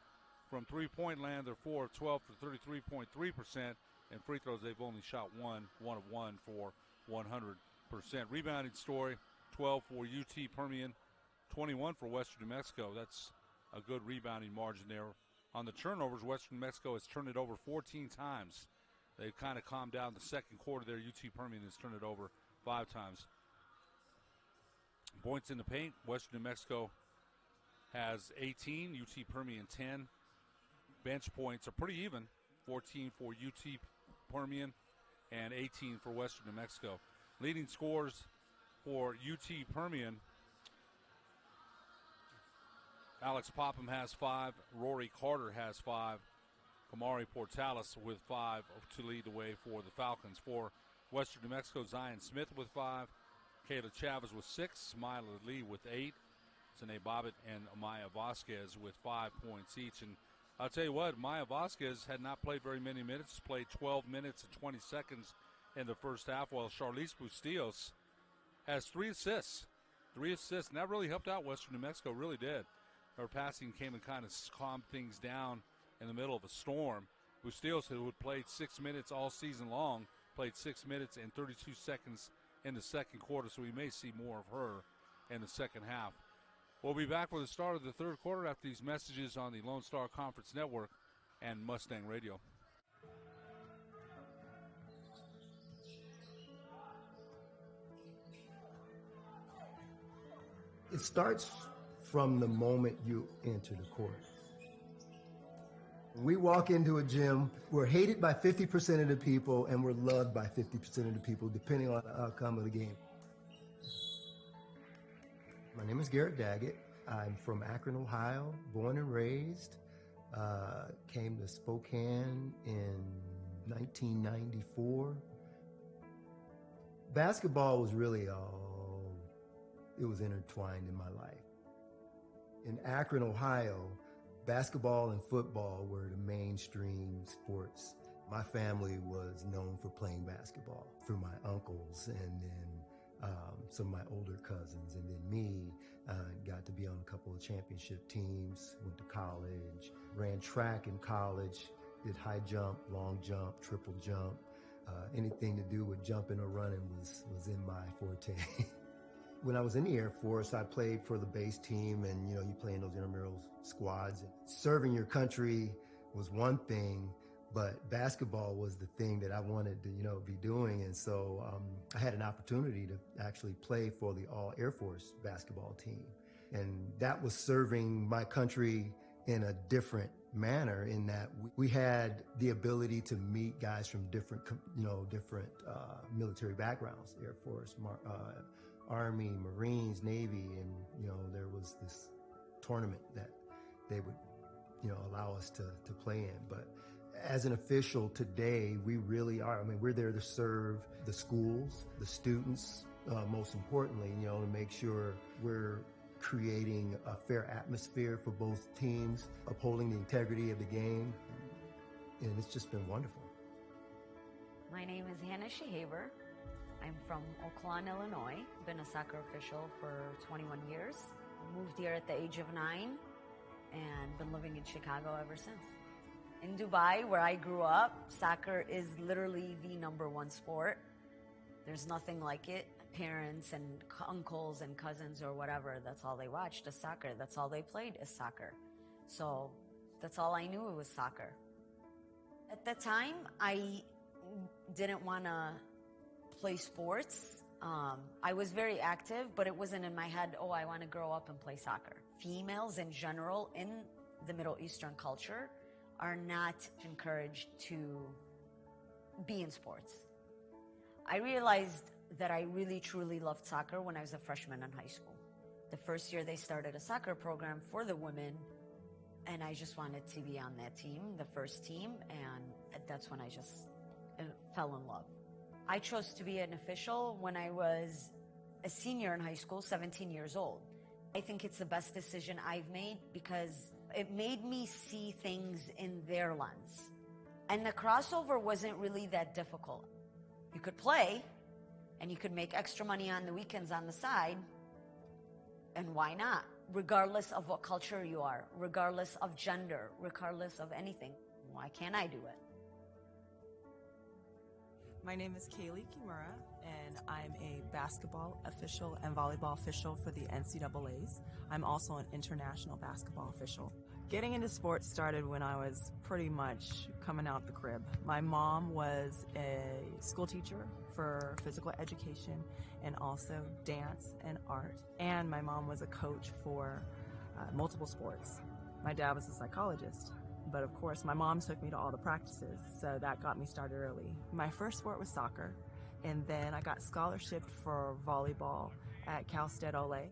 From three-point land, they're 4 of 12 for 33.3%. And free throws, they've only shot 1 of 1 for 100%. Rebounding story, 12 for UT Permian, 21 for Western New Mexico. That's a good rebounding margin there. On the turnovers, Western New Mexico has turned it over 14 times. They've kind of calmed down the second quarter there. UT Permian has turned it over 5 times. Points in the paint, Western New Mexico has 18, UT Permian 10. Bench points are pretty even, 14 for UT Permian and 18 for Western New Mexico. Leading scorers for UT Permian, Alex Popham has 5, Rory Carter has 5, Kamari Portales with 5 to lead the way for the Falcons. For Western New Mexico, Zion Smith with 5, Kayla Chavez with 6, Smiley Lee with 8, Sine Bobbitt and Maya Vasquez with 5 points each. And I'll tell you what, Maya Vasquez had not played very many minutes, played 12 minutes and 20 seconds in the first half, while Charlize Bustillos has 3 assists. 3 assists, and that really helped out Western New Mexico, really did. Her passing came and kind of calmed things down in the middle of a storm. Bustillos, who had played 6 minutes all season long, played 6 minutes and 32 seconds in the second quarter, so we may see more of her in the second half. We'll be back for the start of the third quarter after these messages on the Lone Star Conference Network and Mustang Radio. It starts from the moment you enter the court. We walk into a gym, we're hated by 50% of the people, and we're loved by 50% of the people, depending on the outcome of the game. My name is Garrett Daggett. I'm from Akron, Ohio, born and raised. Came to Spokane in 1994. Basketball was really it was intertwined in my life. In Akron, Ohio, basketball and football were the mainstream sports. My family was known for playing basketball through my uncles and then some of my older cousins. And then me, got to be on a couple of championship teams, went to college, ran track in college, did high jump, long jump, triple jump. Anything to do with jumping or running was in my forte. When I was in the Air Force, I played for the base team, and you play in those intramural squads. Serving your country was one thing, but basketball was the thing that I wanted to, be doing. And so I had an opportunity to actually play for the All Air Force basketball team, and that was serving my country in a different manner. In that we had the ability to meet guys from different military backgrounds, Air Force, Army, Marines, Navy, and there was this tournament that they would allow us to play in. But as an official today, we really are, we're there to serve the schools, the students, most importantly, to make sure we're creating a fair atmosphere for both teams, upholding the integrity of the game, and it's just been wonderful. My name is Hannah Shehaber. I'm from Oak Lawn, Illinois. Been a soccer official for 21 years. Moved here at the age of 9 and been living in Chicago ever since. In Dubai, where I grew up, soccer is literally the #1 sport. There's nothing like it. Parents and uncles and cousins or whatever, that's all they watched is soccer. That's all they played is soccer. So that's all I knew, it was soccer. At the time, I didn't want to play sports. I was very active, but it wasn't in my head, oh, I want to grow up and play soccer. Females in general in the Middle Eastern culture are not encouraged to be in sports. I realized that I really truly loved soccer when I was a freshman in high school. The first year they started a soccer program for the women, and I just wanted to be on that team, the first team, and that's when I just fell in love. I chose to be an official when I was a senior in high school, 17 years old. I think it's the best decision I've made because it made me see things in their lens. And the crossover wasn't really that difficult. You could play, and you could make extra money on the weekends on the side, and why not? Regardless of what culture you are, regardless of gender, regardless of anything. Why can't I do it? My name is Kaylee Kimura, and I'm a basketball official and volleyball official for the NCAAs. I'm also an international basketball official. Getting into sports started when I was pretty much coming out the crib. My mom was a school teacher for physical education and also dance and art. And my mom was a coach for multiple sports. My dad was a psychologist. But of course, my mom took me to all the practices, so that got me started early. My first sport was soccer, and then I got scholarship for volleyball at Cal State Ole.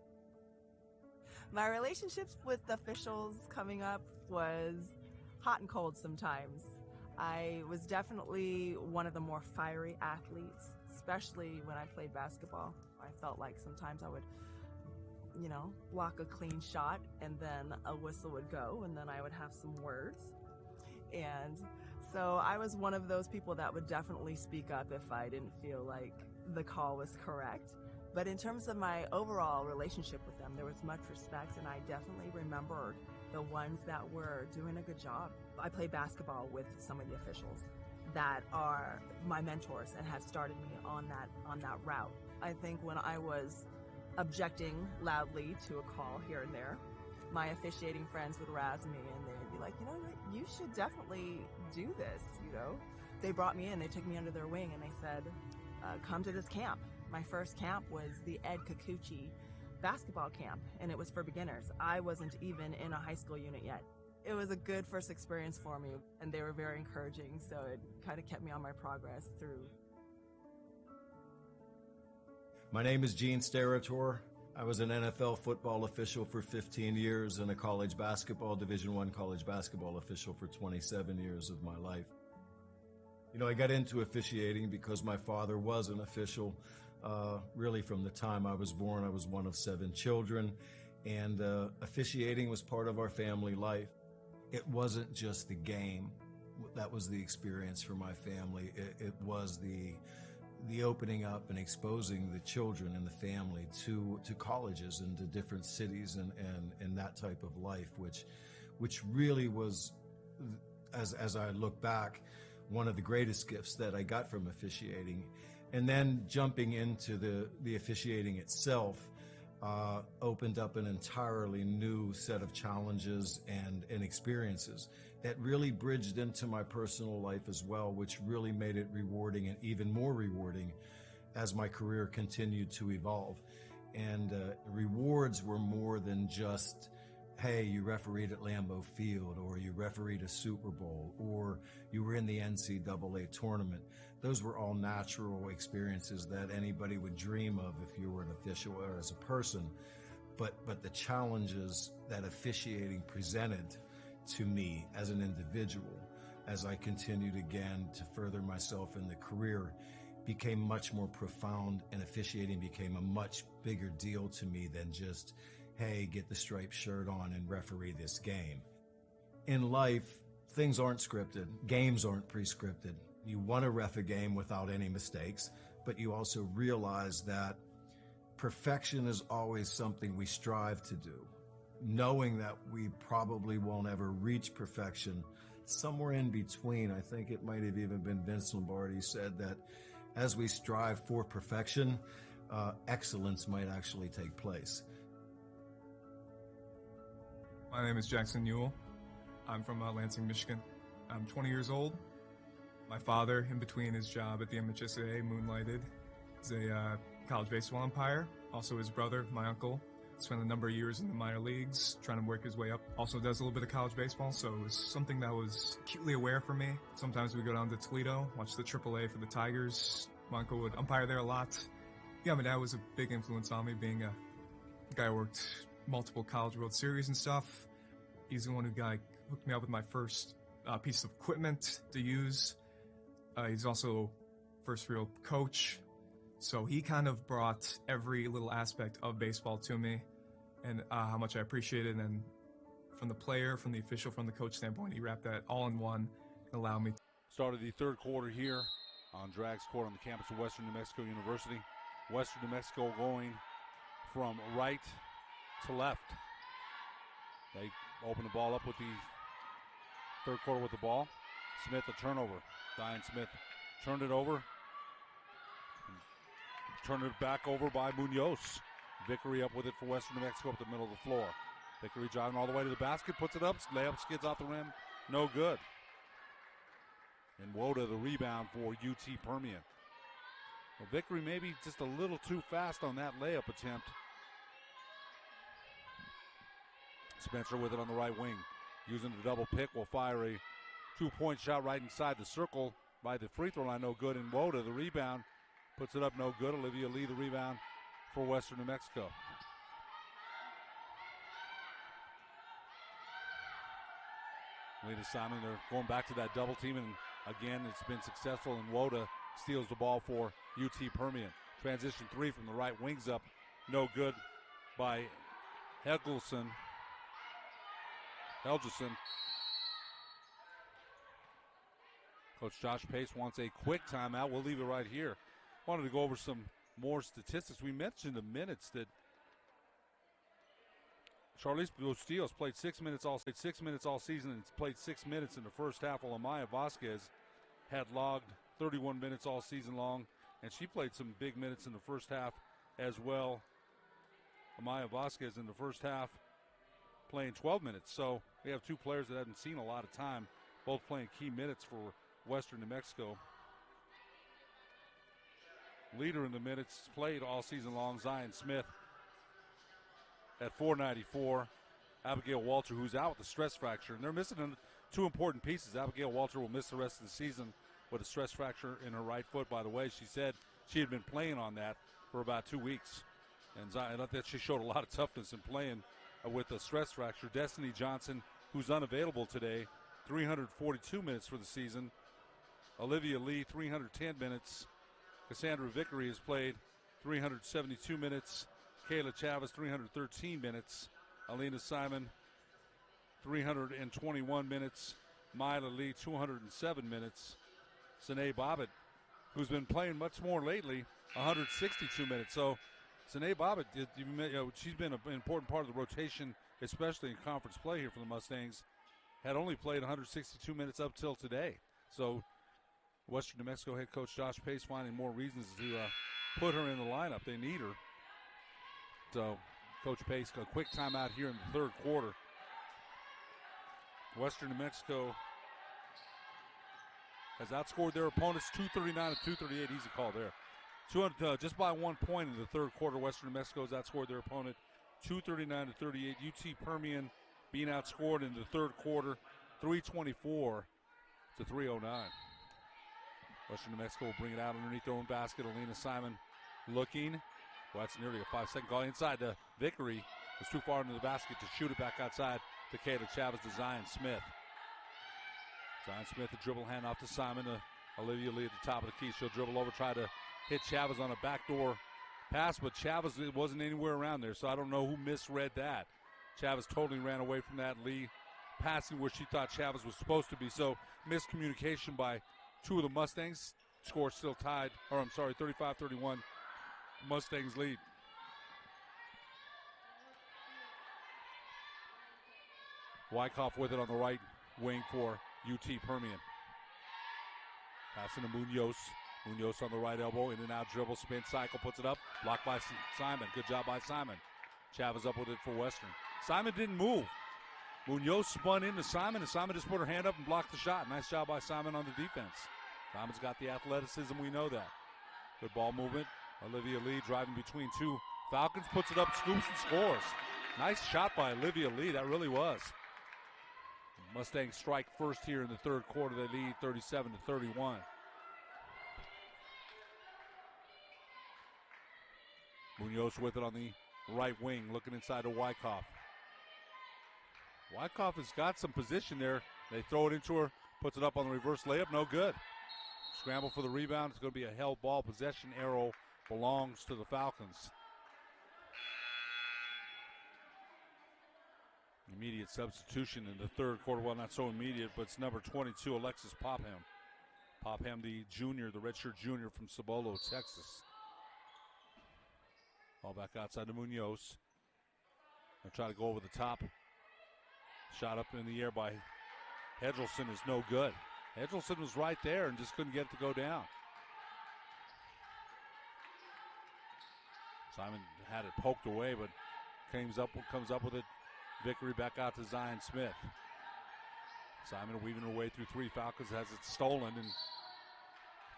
My relationships with officials coming up was hot and cold sometimes. I was definitely one of the more fiery athletes, especially when I played basketball. I felt like sometimes I would block a clean shot and then a whistle would go and then I would have some words. And so I was one of those people that would definitely speak up if I didn't feel like the call was correct. But in terms of my overall relationship with them, there was much respect, and I definitely remembered the ones that were doing a good job. I played basketball with some of the officials that are my mentors and have started me on that route. I think when I was objecting loudly to a call here and there, my officiating friends would razz me and they'd be like, you should definitely do this, They brought me in, they took me under their wing and they said, come to this camp. My first camp was the Ed Kikuchi basketball camp, and it was for beginners. I wasn't even in a high school unit yet. It was a good first experience for me, and they were very encouraging, so it kind of kept me on my progress through. My name is Gene Sterator. I was an NFL football official for 15 years and a college basketball, Division I college basketball official for 27 years of my life. I got into officiating because my father was an official. Really from the time I was born. I was one of 7 children, and officiating was part of our family life. It wasn't just the game. That was the experience for my family. It was the opening up and exposing the children and the family to colleges and to different cities and that type of life, which really was, as I look back, one of the greatest gifts that I got from officiating. And then jumping into the officiating itself opened up an entirely new set of challenges and experiences that really bridged into my personal life as well, which really made it rewarding and even more rewarding as my career continued to evolve. And rewards were more than just, hey, you refereed at Lambeau Field, or you refereed a Super Bowl, or you were in the NCAA tournament. Those were all natural experiences that anybody would dream of if you were an official or as a person. But the challenges that officiating presented to me as an individual, as I continued again to further myself in the career, became much more profound, and officiating became a much bigger deal to me than just, hey, get the striped shirt on and referee this game. In life, things aren't scripted. Games aren't pre-scripted. You want to ref a game without any mistakes, but you also realize that perfection is always something we strive to do. Knowing that we probably won't ever reach perfection, somewhere in between, I think it might have even been Vince Lombardi said that as we strive for perfection, excellence might actually take place. My name is Jackson Newell. I'm from Lansing, Michigan. I'm 20 years old. My father, in between his job at the MHSAA, moonlighted as a college baseball umpire. Also his brother, my uncle, spent a number of years in the minor leagues, trying to work his way up. Also does a little bit of college baseball, so it was something that was acutely aware for me. Sometimes we go down to Toledo, watch the AAA for the Tigers. My uncle would umpire there a lot. Yeah, my dad was a big influence on me, being a guy who worked multiple College World Series and stuff. He's the one who hooked me up with my first piece of equipment to use. He's also first real coach. So he kind of brought every little aspect of baseball to me, and how much I appreciate it. And from the player, from the official, from the coach standpoint, he wrapped that all in one and allowed me. Started the third quarter here on Drags Court on the campus of Western New Mexico University. Western New Mexico going from right to left. They open the ball up with the third quarter with the ball. Smith, a turnover. Diane Smith turned it over. Turned it back over by Munoz. Vickery up with it for Western New Mexico up the middle of the floor. Vickery driving all the way to the basket, puts it up. Layup skids off the rim. No good. And Woda the rebound for UT Permian. Well, Vickery maybe just a little too fast on that layup attempt. Spencer with it on the right wing. Using the double pick will fire a two-point shot right inside the circle by the free throw line. No good. And Woda the rebound. Puts it up, no good. Olivia Lee, the rebound for Western New Mexico. Lena Simon, they're going back to that double team, and again, it's been successful, and Woda steals the ball for UT Permian. Transition three from the right, wings up, no good by Helgeson. Coach Josh Pace wants a quick timeout. We'll leave it right here. Wanted to go over some more statistics. We mentioned the minutes that Charlize Bustillo has played 6 minutes all season, and it's played 6 minutes in the first half, while Amaya Vasquez had logged 31 minutes all season long, and she played some big minutes in the first half as well. Amaya Vasquez in the first half playing 12 minutes. So we have two players that haven't seen a lot of time, both playing key minutes for Western New Mexico. Leader in the minutes played all season long, Zion Smith at 494. Abigail Walter, who's out with a stress fracture. And they're missing two important pieces. Abigail Walter will miss the rest of the season with a stress fracture in her right foot. By the way, she said she had been playing on that for about 2 weeks. And Zion, I thought she showed a lot of toughness in playing with a stress fracture. Destiny Johnson, who's unavailable today, 342 minutes for the season. Olivia Lee, 310 minutes. Cassandra Vickery has played 372 minutes. Kayla Chavez, 313 minutes. Alina Simon, 321 minutes. Myla Lee, 207 minutes. Sine Bobbitt, who's been playing much more lately, 162 minutes. So Sine Bobbitt, she's been an important part of the rotation, especially in conference play here for the Mustangs. Had only played 162 minutes up till today. So Western New Mexico head coach Josh Pace finding more reasons to put her in the lineup. They need her. So Coach Pace, a quick timeout here in the third quarter. Western New Mexico has outscored their opponents 239 to 238. Easy call there. Just by 1 point in the third quarter, Western New Mexico has outscored their opponent 239 to 38. UT Permian being outscored in the third quarter 324 to 309. Western New Mexico will bring it out underneath their own basket. Alina Simon looking. Well, that's nearly a 5-second call. Inside to Vickery. Was too far into the basket to shoot it back outside to Kayla Chavez to Zion Smith. Zion Smith, the dribble hand off to Simon. Olivia Lee at the top of the key. She'll dribble over, try to hit Chavez on a backdoor pass, but Chavez wasn't anywhere around there, so I don't know who misread that. Chavez totally ran away from that. Lee passing where she thought Chavez was supposed to be, so miscommunication by two of the Mustangs. Score still tied, 35-31. Mustangs lead. Wyckoff with it on the right wing for UT Permian. Passing to Munoz. Munoz on the right elbow, in and out dribble, spin cycle, puts it up. Blocked by Simon. Good job by Simon. Chavez up with it for Western. Simon didn't move. Munoz spun into Simon, and Simon just put her hand up and blocked the shot. Nice job by Simon on the defense. Simon's got the athleticism, we know that. Good ball movement. Olivia Lee driving between two Falcons, puts it up, scoops, and scores. Nice shot by Olivia Lee, that really was. Mustangs strike first here in the third quarter. They lead 37-31. Munoz with it on the right wing, looking inside to Wyckoff. Wyckoff has got some position there. They throw it into her, puts it up on the reverse layup, no good. Scramble for the rebound. It's going to be a held ball. Possession arrow belongs to the Falcons. Immediate substitution in the third quarter. Well, not so immediate, but it's number 22, Alexis Popham. Popham, the junior, the redshirt junior from Cibolo, Texas. Ball back outside to Munoz. They'll try to go over the top. Shot up in the air by Hedgelson is no good. Hedgelson was right there and just couldn't get it to go down. Simon had it poked away, but comes up with it. Vickery back out to Zion Smith. Simon weaving her way through three. Falcons has it stolen, and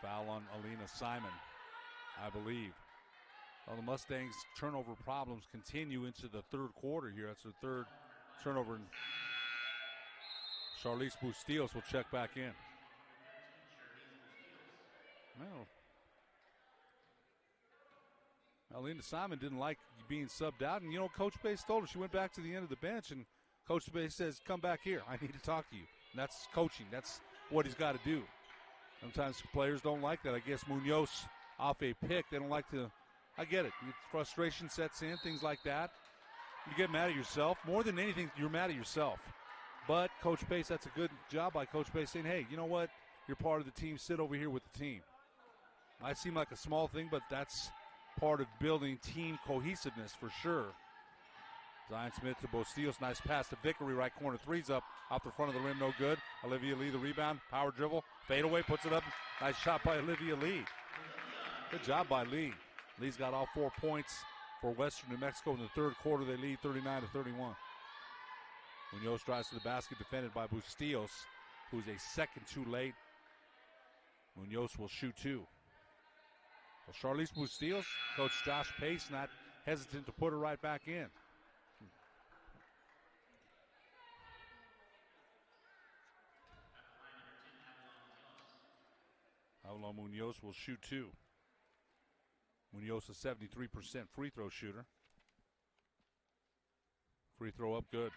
foul on Alina Simon, I believe. Well, the Mustangs' turnover problems continue into the third quarter here. That's their third turnover. And Charlize Bustillos will check back in. Well, Alina Simon didn't like being subbed out, and Coach Bass told her. She went back to the end of the bench, and Coach Bass says, "Come back here. I need to talk to you." And that's coaching. That's what he's got to do. Sometimes players don't like that. I guess Munoz off a pick, they don't like to. I get it. Frustration sets in, things like that. You get mad at yourself. More than anything, you're mad at yourself. But Coach Bass, that's a good job by Coach Bass saying, hey, you know what? You're part of the team. Sit over here with the team. Might seem like a small thing, but that's part of building team cohesiveness for sure. Zion Smith to Bustillos. Nice pass to Vickery. Right corner. Three's up. Off the front of the rim. No good. Olivia Lee the rebound. Power dribble. Fade away. Puts it up. Nice shot by Olivia Lee. Good job by Lee. Lee's got all 4 points for Western New Mexico in the third quarter. They lead 39-31. Munoz drives to the basket, defended by Bustillos, who's a second too late. Munoz will shoot two. Well, Charlize Bustillos, Coach Josh Pace not hesitant to put her right back in. Avalon Munoz will shoot two. Munoz a 73% free throw shooter. Free throw up good.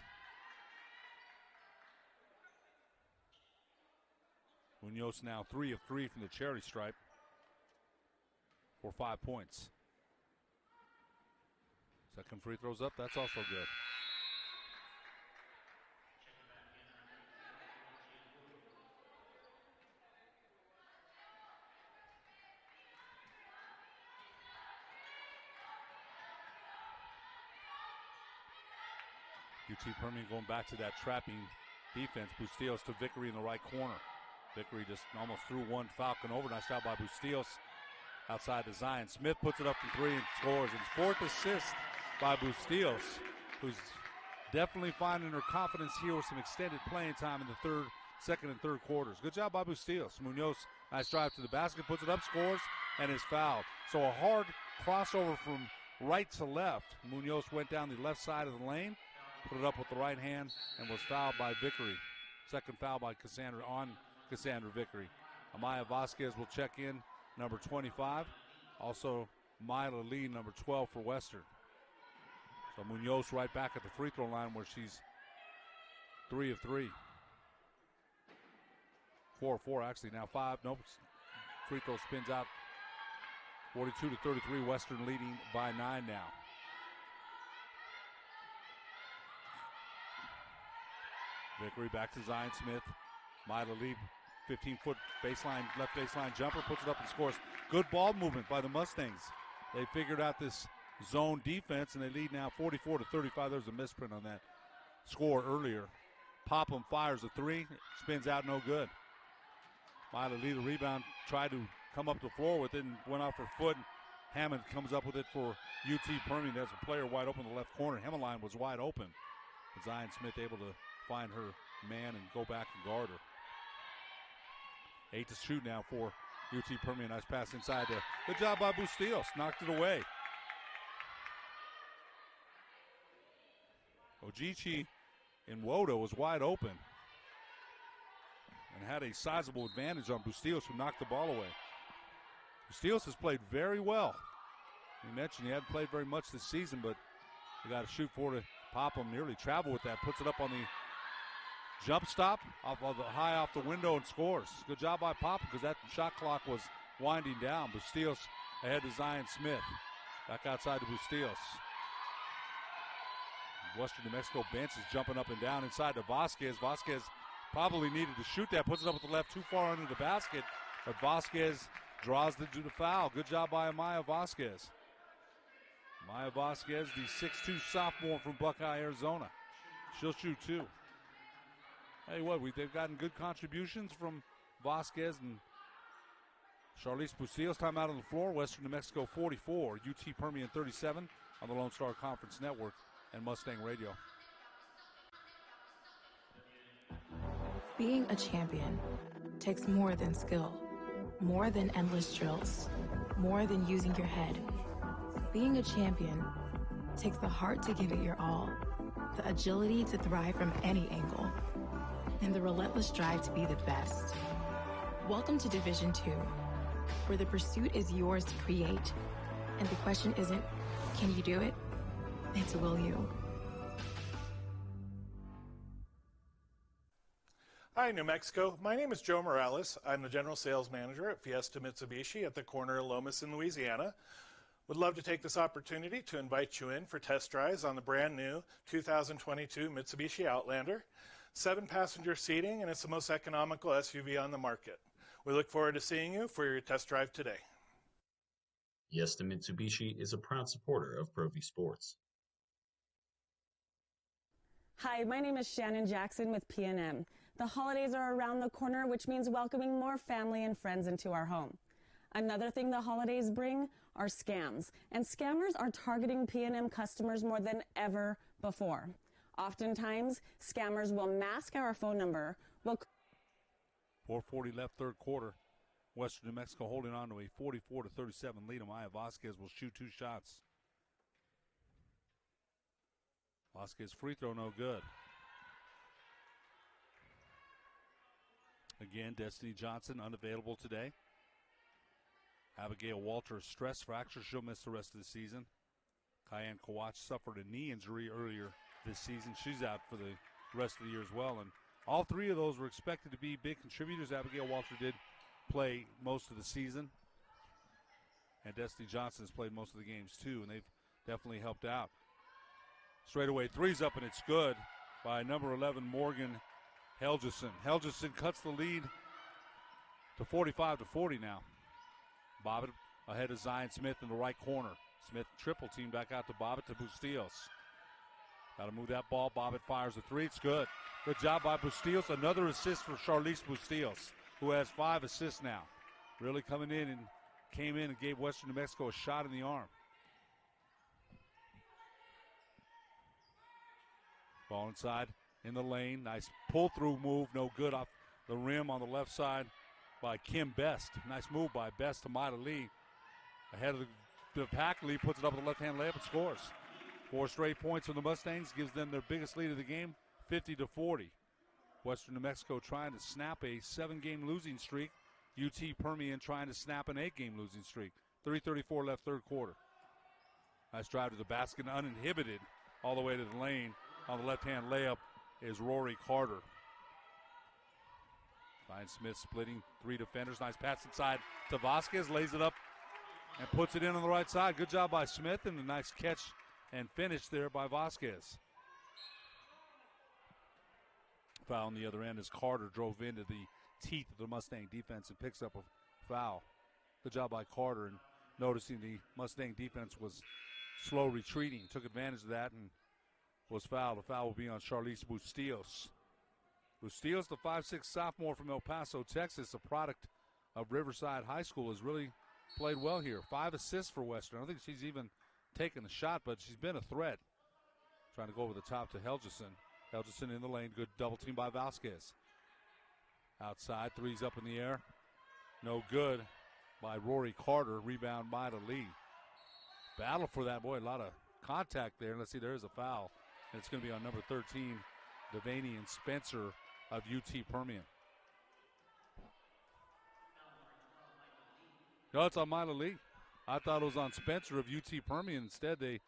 Munoz now 3 of 3 from the charity stripe for 5 points. Second free throws up, that's also good. UT Permian going back to that trapping defense. Bustillos to Vickery in the right corner. Vickery just almost threw one Falcon over. Nice job by Bustillos. Outside to Zion. Smith puts it up from three and scores. And fourth assist by Bustillos, who's definitely finding her confidence here with some extended playing time in the second and third quarters. Good job by Bustillos. Munoz, nice drive to the basket, puts it up, scores, and is fouled. So a hard crossover from right to left. Munoz went down the left side of the lane, put it up with the right hand, and was fouled by Vickery. Second foul by Cassandra Vickery. Amaya Vasquez will check in, number 25. Also, Myla Lee, number 12 for Western. So Munoz right back at the free throw line where she's 3 of 3. 4 of 4 actually. Now 5. Nope. Free throw spins out 42-33, Western leading by 9 now. Vickery back to Zion Smith. Mila Lee, 15-foot baseline, left baseline jumper, puts it up and scores. Good ball movement by the Mustangs. They figured out this zone defense, and they lead now 44-35. There's a misprint on that score earlier. Popham fires a three, spins out, no good. Mila Lee, the rebound, tried to come up the floor with it and went off her foot. Hammond comes up with it for UT Permian. There's a player wide open in the left corner. Hemmeline was wide open. Zion Smith able to find her man and go back and guard her. 8 to shoot now for UT Permian. Nice pass inside. Good job by Bustillos. Knocked it away. Ojichi in Woda was wide open and had a sizable advantage on Bustillos, who knocked the ball away. Bustillos has played very well. We mentioned he hadn't played very much this season, but you got to shoot for it. Popham nearly traveled with that. Puts it up on the jump stop, high off the window, and scores. Good job by Popham because that shot clock was winding down. Bustillos ahead to Zion Smith. Back outside to Bustillos. Western New Mexico bench is jumping up and down inside to Vasquez. Vasquez probably needed to shoot that. Puts it up with the left, too far under the basket. But Vasquez draws the foul. Good job by Amaya Vasquez. Amaya Vasquez, the 6'2 sophomore from Buckeye, Arizona. She'll shoot two. Hey, what? They've gotten good contributions from Vasquez and Charlize Bustillos. Time out on the floor. Western New Mexico 44, UT Permian 37 on the Lone Star Conference Network and Mustang Radio. Being a champion takes more than skill, more than endless drills, more than using your head. Being a champion takes the heart to give it your all, the agility to thrive from any angle, and the relentless drive to be the best. Welcome to Division II, where the pursuit is yours to create, and the question isn't, can you do it? It's will you. Hi, New Mexico. My name is Joe Morales. I'm the General Sales Manager at Fiesta Mitsubishi at the corner of Lomas in Louisiana. Would love to take this opportunity to invite you in for test drives on the brand new 2022 Mitsubishi Outlander. 7-passenger seating, and it's the most economical SUV on the market. We look forward to seeing you for your test drive today. Fiesta Mitsubishi is a proud supporter of Pro V Sports. Hi, my name is Shannon Jackson with PNM. The holidays are around the corner, which means welcoming more family and friends into our home. Another thing the holidays bring are scams, and scammers are targeting PNM customers more than ever before. Oftentimes, scammers will mask our phone number. 4:40 left, third quarter. Western New Mexico holding on to a 44-37 lead. Amaya Vasquez will shoot two shots. Vasquez free throw, no good. Again, Destiny Johnson unavailable today. Abigail Walter, stress fracture. She'll miss the rest of the season. Cayenne Kawach suffered a knee injury earlier this season. She's out for the rest of the year as well. And all three of those were expected to be big contributors. Abigail Walter did play most of the season. And Destiny Johnson has played most of the games too, and they've definitely helped out. Straightaway three's up, and it's good by number 11, Morgan Helgeson. Helgeson cuts the lead to 45-40 now. Bobbitt ahead of Zion Smith in the right corner. Smith triple team back out to Bobbitt to Bustillos. Got to move that ball. Bobbitt fires a three. It's good. Good job by Bustillos. Another assist for Charlize Bustillos, who has 5 assists now. Really coming in and came in and gave Western New Mexico a shot in the arm. Ball inside in the lane. Nice pull-through move. No good off the rim on the left side by Kim Best. Nice move by Best to Maida Lee. Ahead of the pack. Lee puts it up with a left-hand layup and scores. 4 straight points from the Mustangs gives them their biggest lead of the game, 50-40. Western New Mexico trying to snap a 7-game losing streak. UT Permian trying to snap an 8-game losing streak. 3:34 left, third quarter. Nice drive to the basket, uninhibited all the way to the lane. On the left-hand layup is Rory Carter. Ryan Smith splitting 3 defenders. Nice pass inside to Vasquez. Lays it up And puts it in on the right side. Good job by Smith, and a nice catch and finish there by Vasquez. Foul on the other end as Carter drove into the teeth of the Mustang defense and picks up a foul. Good job by Carter, and noticing the Mustang defense was slow retreating. Took advantage of that and was fouled. The foul will be on Charlize Bustillos. Bustillos, the 5'6" sophomore from El Paso, Texas, a product of Riverside High School, has really played well here. 5 assists for Western. I don't think she's even taken a shot, but she's been a threat. Trying to go over the top to Helgeson. Helgeson in the lane. Good double team by Vasquez. Outside, three's up in the air. No good by Rory Carter. Rebound by the Lee. Battle for that, boy. A lot of contact there. Let's see, there is a foul. And it's going to be on number 13, Devaney and Spencer of UT Permian. No, it's on Mila Lee. I thought it was on Spencer of UT Permian. Instead, they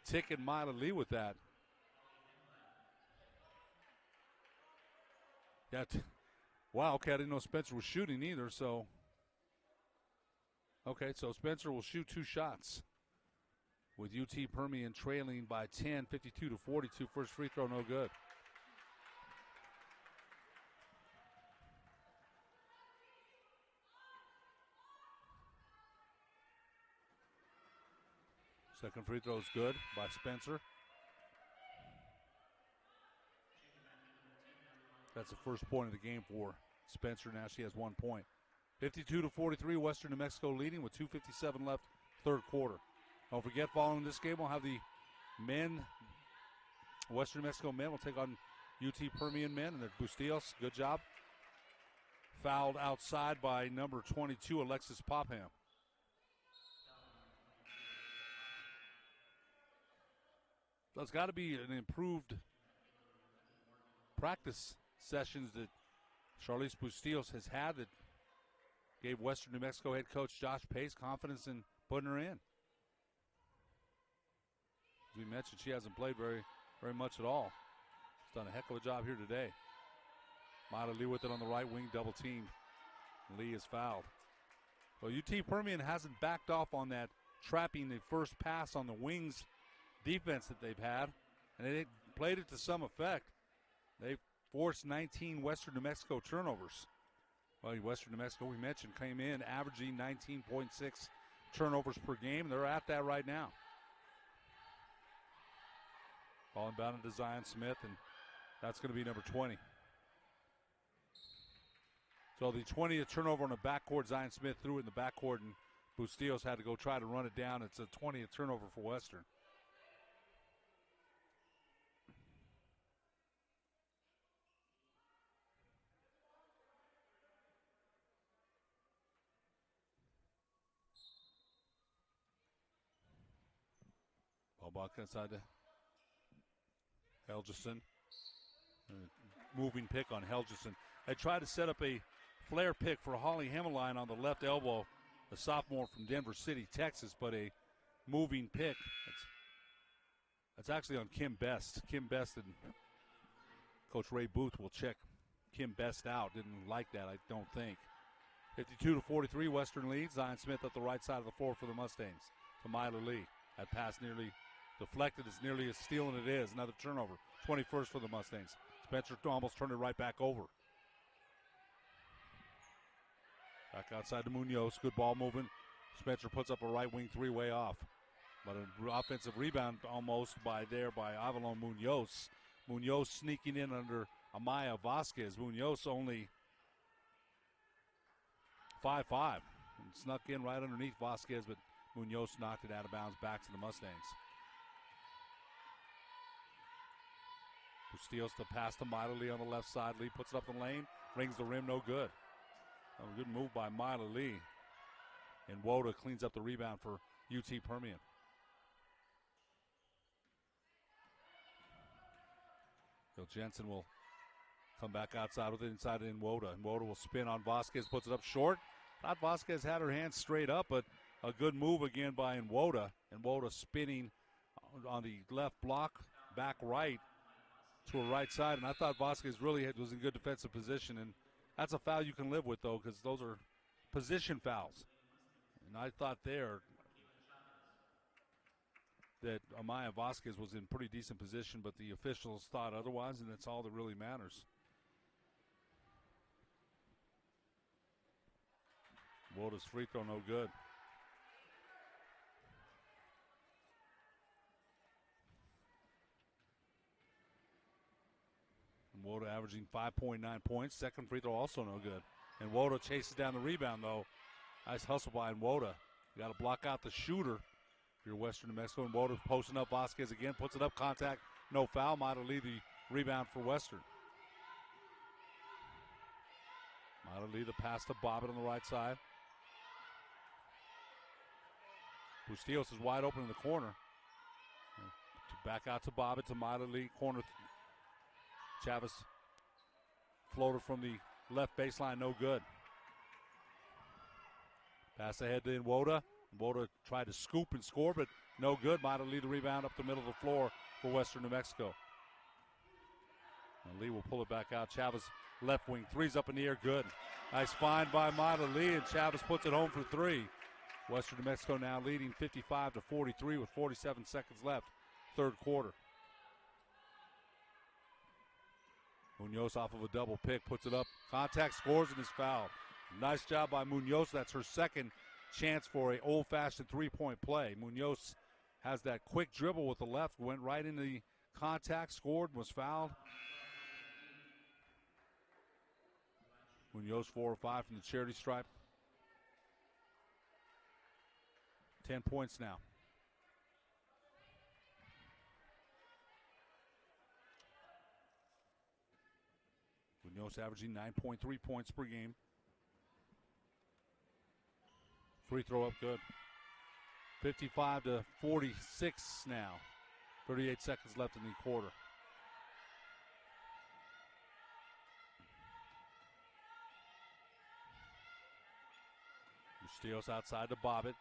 ticket Mila Lee with that. Yeah. Wow, okay, I didn't know Spencer was shooting either, so. Okay, so Spencer will shoot 2 shots with UT Permian trailing by 10, 52-42. First free throw, no good. Second free throw is good by Spencer. That's the first point of the game for Spencer. Now she has 1 point. 52-43, Western New Mexico leading with 2:57 left, third quarter. Don't forget, following this game, we'll have the men, Western New Mexico men will take on UT Permian men, and they're Bustillos, good job. Fouled outside by number 22, Alexis Popham. There's got to be an improved practice sessions that Charlize Bustillos has had that gave Western New Mexico head coach Josh Pace confidence in putting her in. As we mentioned, she hasn't played very much at all. She's done a heck of a job here today. Mila Lee with it on the right wing, double teamed. Lee is fouled. Well, UT Permian hasn't backed off on that, trapping the first pass on the wings defense that they've had, and they played it to some effect. They've forced 19 Western New Mexico turnovers. Well, Western New Mexico, we mentioned, came in averaging 19.6 turnovers per game. They're at that right now. Ball inbound to Zion Smith, and that's going to be number 20. So the 20th turnover on the backcourt, Zion Smith threw it in the backcourt, and Bustillos had to go try to run it down. It's a 20th turnover for Western. Ball back inside to Helgeson. Moving pick on Helgeson. They tried to set up a flare pick for Holly Hemmeline on the left elbow, the sophomore from Denver City, Texas, but a moving pick. That's actually on Kim Best. Kim Best and Coach Ray Booth will check Kim Best out. Didn't like that, I don't think. 52-43, Western leads. Zion Smith at the right side of the floor for the Mustangs. To Mila Lee. That pass nearly deflected, as nearly as stealing it is. Another turnover. 21st for the Mustangs. Spencer almost turned it right back over. Back outside to Munoz. Good ball moving. Spencer puts up a right wing three way off. But an offensive rebound almost by Avalon Munoz. Munoz sneaking in under Amaya Vasquez. Munoz only 5'5". Snuck in right underneath Vasquez, but Munoz knocked it out of bounds back to the Mustangs. Bustillos to pass to Mila Lee on the left side. Lee puts it up the lane, rings the rim, no good. A good move by Mila Lee. And Woda cleans up the rebound for UT Permian. Bill Jensen will come back outside with it inside in Woda. And Woda will spin on Vasquez, puts it up short. Thought Vasquez had her hands straight up, but a good move again by Nwoda. Nwoda spinning on the left block, back right to her right side. And I thought Vasquez really was in good defensive position. And that's a foul you can live with, though, because those are position fouls. And I thought there, that Amaya Vasquez was in pretty decent position, but the officials thought otherwise, and that's all that really matters. Woda's free throw no good. And Woda averaging 5.9 points. Second free throw also no good. And Woda chases down the rebound, though. Nice hustle by Woda. You got to block out the shooter if you're Western New Mexico. And Woda posting up Vasquez again, puts it up, contact, no foul. Might lead the rebound for Western. Might lead the pass to Bobbitt on the right side. Bustillos is wide open in the corner. Back out to Bobbitt to Miley, corner. Chavez floater from the left baseline, no good. Pass ahead to Woda. Woda tried to scoop and score, but no good. Miley the rebound up the middle of the floor for Western New Mexico. And Lee will pull it back out. Chavez left wing, three's up in the air, good. Nice find by Miley, and Chavez puts it home for three. Western New Mexico now leading 55-43 with 47 seconds left, third quarter. Munoz off of a double pick, puts it up, contact, scores, and is fouled. Nice job by Munoz. That's her second chance for an old-fashioned three-point play. Munoz has that quick dribble with the left, went right into the contact, scored, was fouled. Munoz 4 or 5 from the charity stripe. 10 points now. Munoz averaging 9.3 points per game. Free throw up good. 55-46 now. 38 seconds left in the quarter. Bustillos outside to Bobbitt.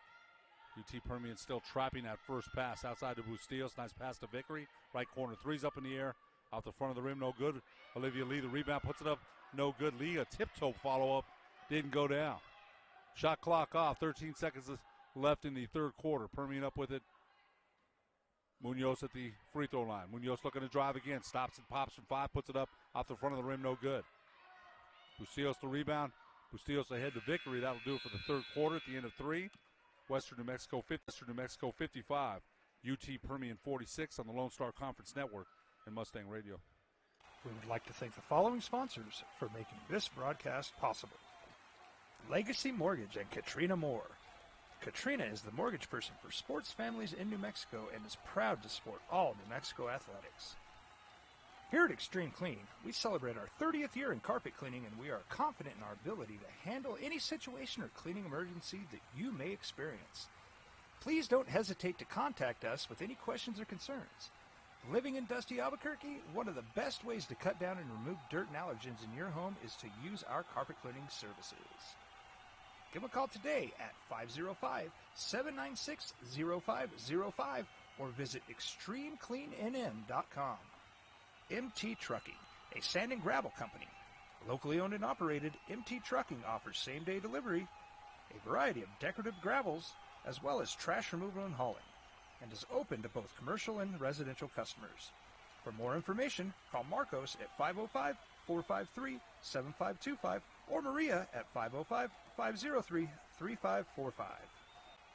UT Permian still trapping that first pass outside to Bustillos. Nice pass to Vickery. Right corner, three's up in the air. Out the front of the rim, no good. Olivia Lee, the rebound, puts it up, no good. Lee, a tiptoe follow-up, didn't go down. Shot clock off, 13 seconds left in the third quarter. Permian up with it. Munoz at the free throw line. Munoz looking to drive again. Stops and pops from 5, puts it up off the front of the rim, no good. Bustillos the rebound. Bustillos ahead to Vickery. That'll do it for the third quarter at the end of 3. Western New Mexico 55. UT Permian 46 on the Lone Star Conference Network and Mustang Radio. We would like to thank the following sponsors for making this broadcast possible. Legacy Mortgage and Katrina Moore. Katrina is the mortgage person for sports families in New Mexico and is proud to support all New Mexico athletics. Here at Extreme Clean, we celebrate our 30th year in carpet cleaning, and we are confident in our ability to handle any situation or cleaning emergency that you may experience. Please don't hesitate to contact us with any questions or concerns. Living in dusty Albuquerque, one of the best ways to cut down and remove dirt and allergens in your home is to use our carpet cleaning services. Give them a call today at 505-796-0505 or visit extremecleannm.com. MT Trucking, a sand and gravel company. Locally owned and operated, MT Trucking offers same-day delivery, a variety of decorative gravels, as well as trash removal and hauling, and is open to both commercial and residential customers. For more information, call Marcos at 505-453-7525 or Maria at 505-503-3545.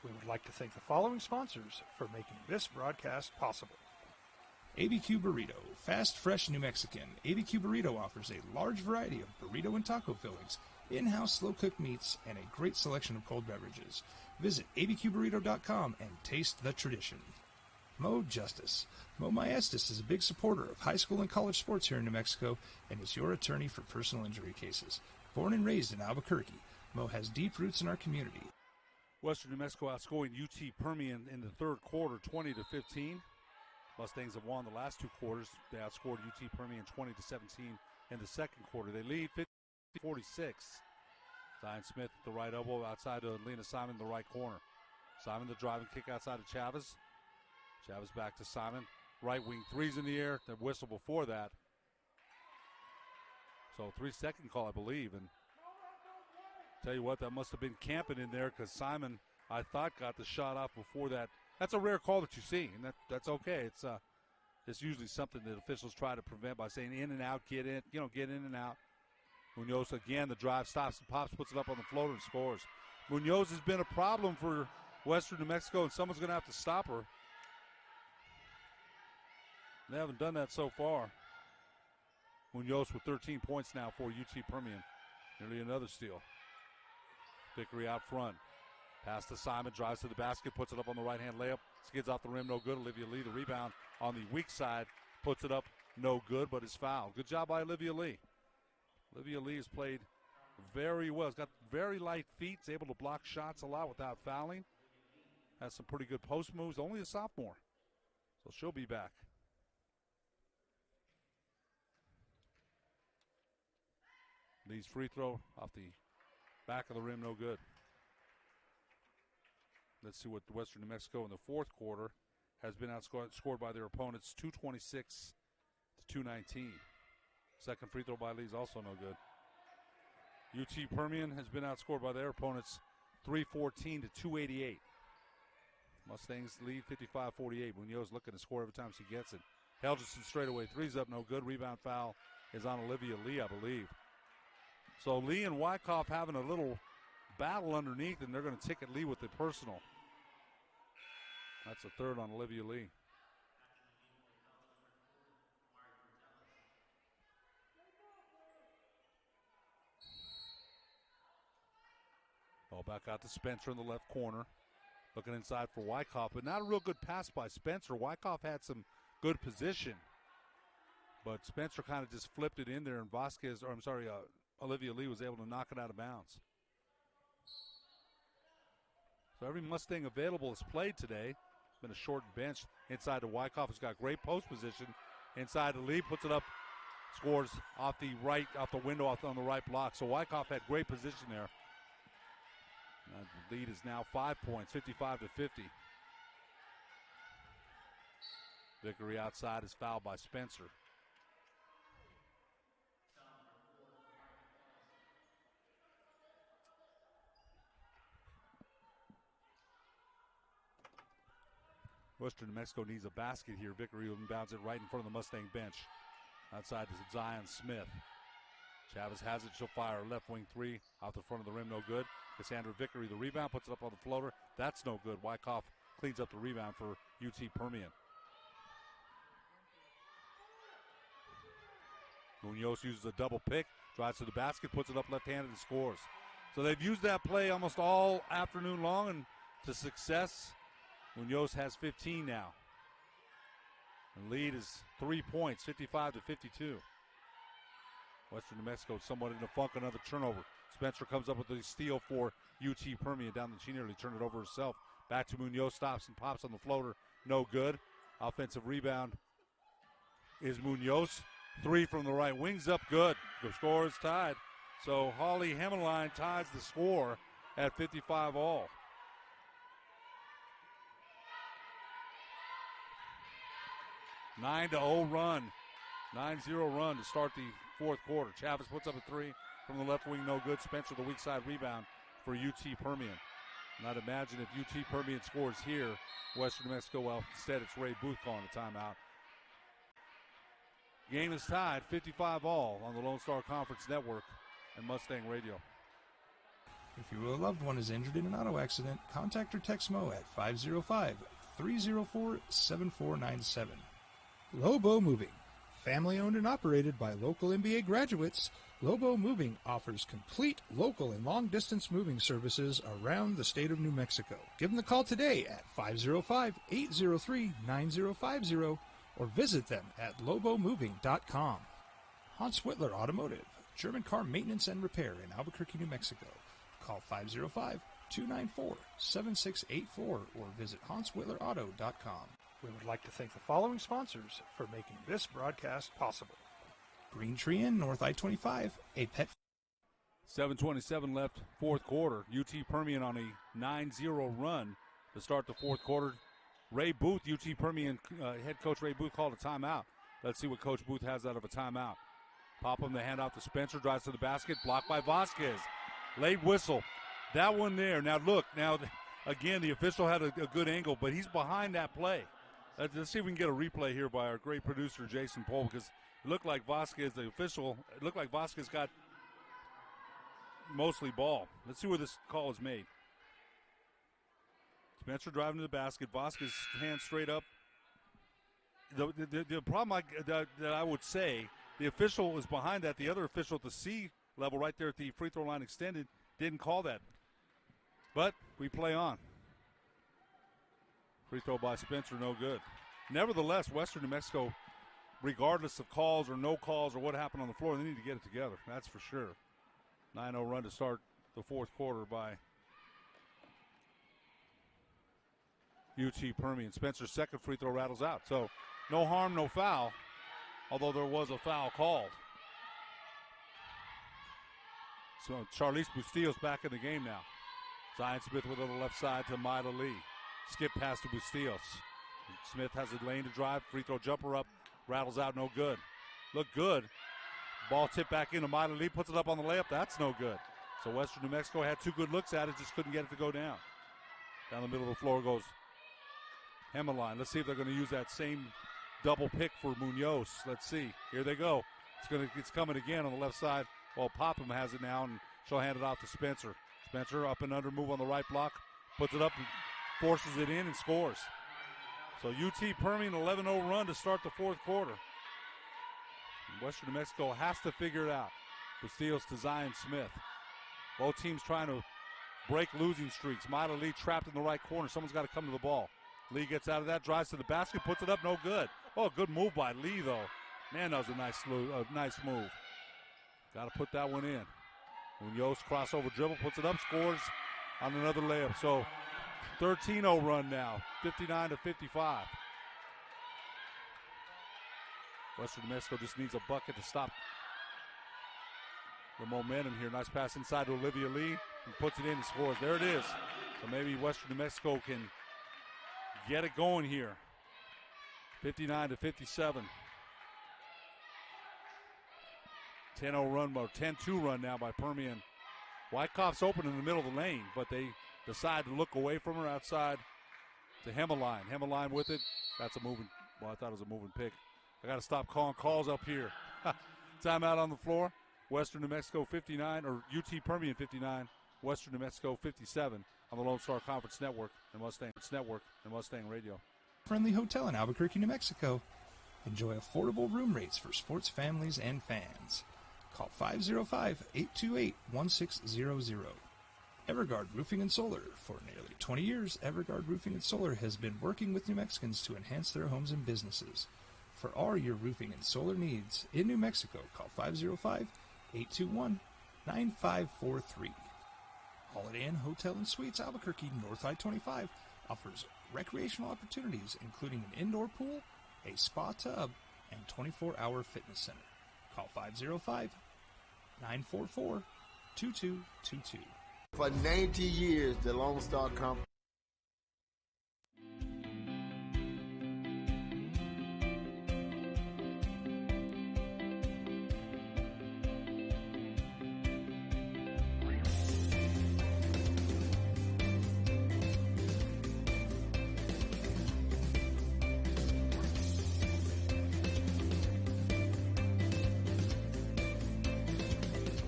We would like to thank the following sponsors for making this broadcast possible. ABQ Burrito, fast, fresh New Mexican. ABQ Burrito offers a large variety of burrito and taco fillings, in-house slow-cooked meats, and a great selection of cold beverages. Visit abqburrito.com and taste the tradition. Mo Justice. Mo Maestas is a big supporter of high school and college sports here in New Mexico and is your attorney for personal injury cases. Born and raised in Albuquerque, Mo has deep roots in our community. Western New Mexico outscoring UT Permian in the third quarter, 20-15. Mustangs have won the last 2 quarters. They outscored UT Permian 20-17 in the second quarter. They lead 50-46. Zion Smith at the right elbow, outside to Lena Simon in the right corner. Simon the driving kick outside of Chavez. Chavez back to Simon. Right wing, threes in the air. The whistle before that. So 3-second call, I believe. And tell you what, that must have been camping in there because Simon, I thought, got the shot off before that That's a rare call that you see, and that's okay. It's usually something that officials try to prevent by saying in and out, get in and out. Munoz again, the drive stops and pops, puts it up on the floater and scores. Munoz has been a problem for Western New Mexico, and someone's going to have to stop her. They haven't done that so far. Munoz with 13 points now for UT Permian. Nearly another steal. Vickery out front. Pass to Simon, drives to the basket, puts it up on the right-hand layup. Skids off the rim, no good. Olivia Lee, the rebound on the weak side, puts it up, no good, but is fouled. Good job by Olivia Lee. Olivia Lee has played very well. Has got very light feet. Is able to block shots a lot without fouling. Has some pretty good post moves. Only a sophomore, so she'll be back. Lee's free throw off the back of the rim, no good. Let's see what Western New Mexico in the fourth quarter has been outscored by their opponents, 226 to 219. Second free throw by Lee is also no good. UT Permian has been outscored by their opponents, 314 to 288. Mustangs lead 55-48. Munoz looking to score every time she gets it. Helgeson straightaway three's up, no good. Rebound foul is on Olivia Lee, I believe. So Lee and Wyckoff having a little battle underneath, and they're going to ticket Lee with the personal. That's a third on Olivia Lee. Ball back out to Spencer in the left corner. Looking inside for Wyckoff, but not a real good pass by Spencer. Wyckoff had some good position, but Spencer kind of just flipped it in there, and Olivia Lee was able to knock it out of bounds. So every Mustang available is played today. Been a shortened bench inside to Wyckoff, who's got great post position. Inside to Lee, puts it up, scores off the window on the right block. So Wyckoff had great position there. The lead is now 5 points, 55 to 50. Vickery outside is fouled by Spencer. Western New Mexico needs a basket here. Vickery inbounds it right in front of the Mustang bench. Outside to Zion Smith. Chavez has it. She'll fire a left wing three out the front of the rim. No good. Cassandra Vickery, the rebound, puts it up on the floater. That's no good. Wyckoff cleans up the rebound for UT Permian. Munoz uses a double pick, drives to the basket, puts it up left-handed and scores. So they've used that play almost all afternoon long, and to success. Munoz has 15 now. The lead is 3 points, 55 to 52. Western New Mexico somewhat in a funk, another turnover. Spencer comes up with the steal for UT Permian down the. She nearly turned it over herself. Back to Munoz, stops and pops on the floater. No good. Offensive rebound is Munoz. Three from the right, wings up, good. The score is tied. So Holly Hemmeline ties the score at 55 all. – 9-0 run. 9-0 run to start the fourth quarter. Chavez puts up a three from the left wing, no good. Spencer, the weak side rebound for UT Permian. And I'd imagine if UT Permian scores here, Western New Mexico, well, instead it's Ray Booth calling a timeout. Game is tied, 55 all on the Lone Star Conference Network and Mustang Radio. If your loved one is injured in an auto accident, contact or text Mo at 505-304-7497. Lobo Moving. Family owned and operated by local MBA graduates, Lobo Moving offers complete local and long-distance moving services around the state of New Mexico. Give them a call today at 505-803-9050 or visit them at lobomoving.com. Hans Whitler Automotive, German car maintenance and repair in Albuquerque, New Mexico. Call 505-294-7684 or visit hanswhitlerauto.com. We would like to thank the following sponsors for making this broadcast possible. Green Tree Inn, North I-25, a pet. 7:27 left, fourth quarter. UT Permian on a 9-0 run to start the fourth quarter. Ray Booth, UT Permian head coach Ray Booth called a timeout. Let's see what Coach Booth has out of a timeout. Popham, the handoff to Spencer, drives to the basket, blocked by Vasquez. Late whistle. That one there. Now look, Again, the official had a good angle, but he's behind that play. Let's see if we can get a replay here by our great producer, Jason Pohl, because it looked like Vasquez, the official, it looked like Vasquez got mostly ball. Let's see where this call is made. Spencer driving to the basket. Vasquez hands straight up. The problem that I would say, the official was behind that. The other official at the C level right there at the free throw line extended didn't call that. But we play on. Free throw by Spencer, no good. Nevertheless, Western New Mexico, regardless of calls or no calls or what happened on the floor, they need to get it together. That's for sure. 9-0 run to start the fourth quarter by UT Permian. Spencer's second free throw rattles out. So no harm, no foul, although there was a foul called. So Charlize Bustillos back in the game now. Zion Smith with it on the left side to Maida Lee. Skip pass to Bustillos. Smith has a lane to drive. Free throw jumper up. Rattles out, no good. Look good. Ball tipped back into Maida Lee. Puts it up on the layup. That's no good. So Western New Mexico had two good looks at it. Just couldn't get it to go down. Down the middle of the floor goes Hemmeline. Let's see if they're going to use that same double pick for Munoz. Let's see. Here they go. It's coming again on the left side. Well, Popham has it now, and she'll hand it off to Spencer. Spencer up and under move on the right block. Puts it up and forces it in and scores. So UT Permian 11-0 run to start the fourth quarter. Western New Mexico has to figure it out. Bustillos to Zion Smith. Both teams trying to break losing streaks. Maida Lee trapped in the right corner. Someone's got to come to the ball. Lee gets out of that, drives to the basket, puts it up, no good. Oh, good move by Lee, though. Man, that was a nice move. Got to put that one in. Munoz crossover dribble, puts it up, scores on another layup. So 13-0 run now, 59-55. Western New Mexico just needs a bucket to stop the momentum here. Nice pass inside to Olivia Lee. He puts it in and scores. There it is. So maybe Western New Mexico can get it going here. 59-57. 10-0 run, or 10-2 run now by Permian. Wyckoff's open in the middle of the lane, but they decide to look away from her outside to Hemmeline. Hemmeline with it. That's a moving, well, I thought it was a moving pick. I got to stop calling calls up here. Timeout on the floor. Western New Mexico 59, or UT Permian 59, Western New Mexico 57 on the Lone Star Conference Network and Mustang Radio. Friendly hotel in Albuquerque, New Mexico. Enjoy affordable room rates for sports families and fans. Call 505-828-1600. Everguard Roofing and Solar. For nearly 20 years, Everguard Roofing and Solar has been working with New Mexicans to enhance their homes and businesses. For all your roofing and solar needs in New Mexico, call 505-821-9543. Holiday Inn Hotel and Suites Albuquerque, North I-25, offers recreational opportunities including an indoor pool, a spa tub, and 24-hour fitness center. Call 505-944-2222. For 90 years, the Lone Star Conference.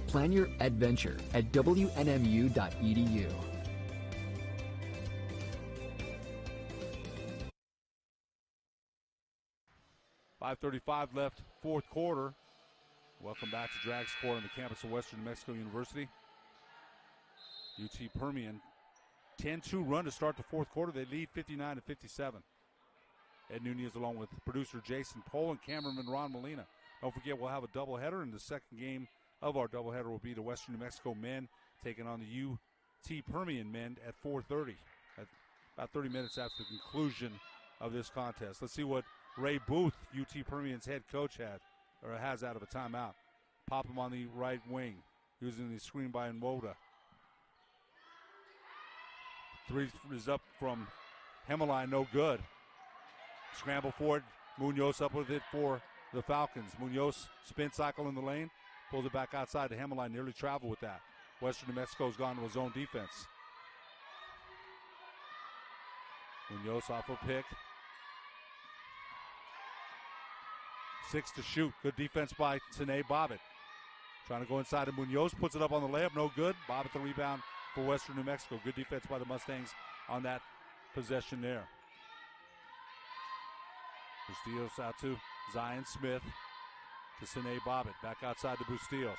Plan your adventure at WNMU.edu. .535 left, fourth quarter. Welcome back to Drags Court on the campus of Western New Mexico University. UT Permian, 10-2 run to start the fourth quarter. They lead 59-57. Ed Nunez along with producer Jason Pohl and cameraman Ron Molina. Don't forget, we'll have a doubleheader, and the second game of our doubleheader will be the Western New Mexico men taking on the UT Permian men at 4:30. At about 30 minutes after the conclusion of this contest. Let's see what Ray Booth, UT Permian's head coach, has out of a timeout. Pop him on the right wing, using the screen by Nwoda. Three is up from Hemmeline, no good. Scramble for it. Munoz up with it for the Falcons. Munoz spin cycle in the lane. Pulls it back outside to Hemmeline, nearly traveled with that. Western New Mexico's gone to his own defense. Munoz off a pick. 6 to shoot. Good defense by Tanae Bobbitt. Trying to go inside of Munoz. Puts it up on the layup. No good. Bobbitt the rebound for Western New Mexico. Good defense by the Mustangs on that possession there. Bustillos out to Zion Smith. To Tanae Bobbitt. Back outside to Bustillos.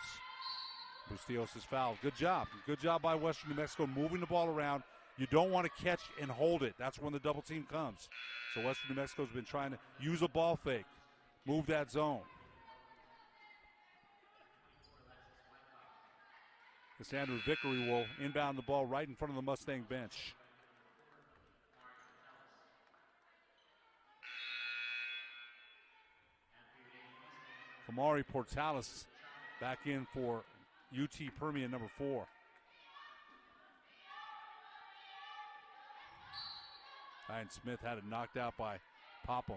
Bustillos is fouled. Good job. Good job by Western New Mexico moving the ball around. You don't want to catch and hold it. That's when the double team comes. So Western New Mexico's been trying to use a ball fake. Move that zone. Cassandra Vickery will inbound the ball right in front of the Mustang bench. Kamari Portales back in for UT Permian, number 4. Ryan Smith had it knocked out by Popham.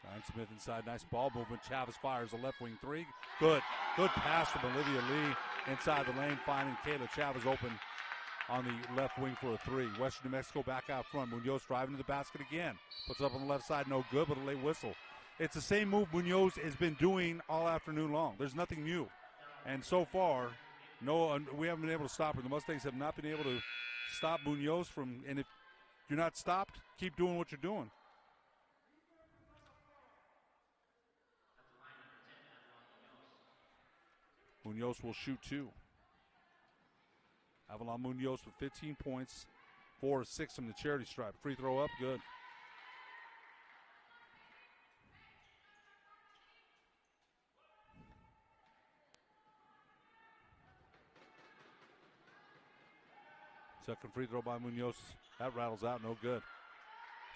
Ryan Smith inside, nice ball movement. Chavez fires a left wing 3. Good pass from Olivia Lee inside the lane, finding Kayla Chavez open on the left wing for a 3. Western New Mexico back out front. Munoz driving to the basket again. Puts it up on the left side, no good, but a late whistle. It's the same move Munoz has been doing all afternoon long. There's nothing new. And so far, we haven't been able to stop her. The Mustangs have not been able to stop Munoz from, and if you're not stopped, keep doing what you're doing. Munoz will shoot 2. Avalon Munoz with 15 points, 4 of 6 from the charity stripe. Free throw up, good. Second free throw by Munoz. That rattles out, no good.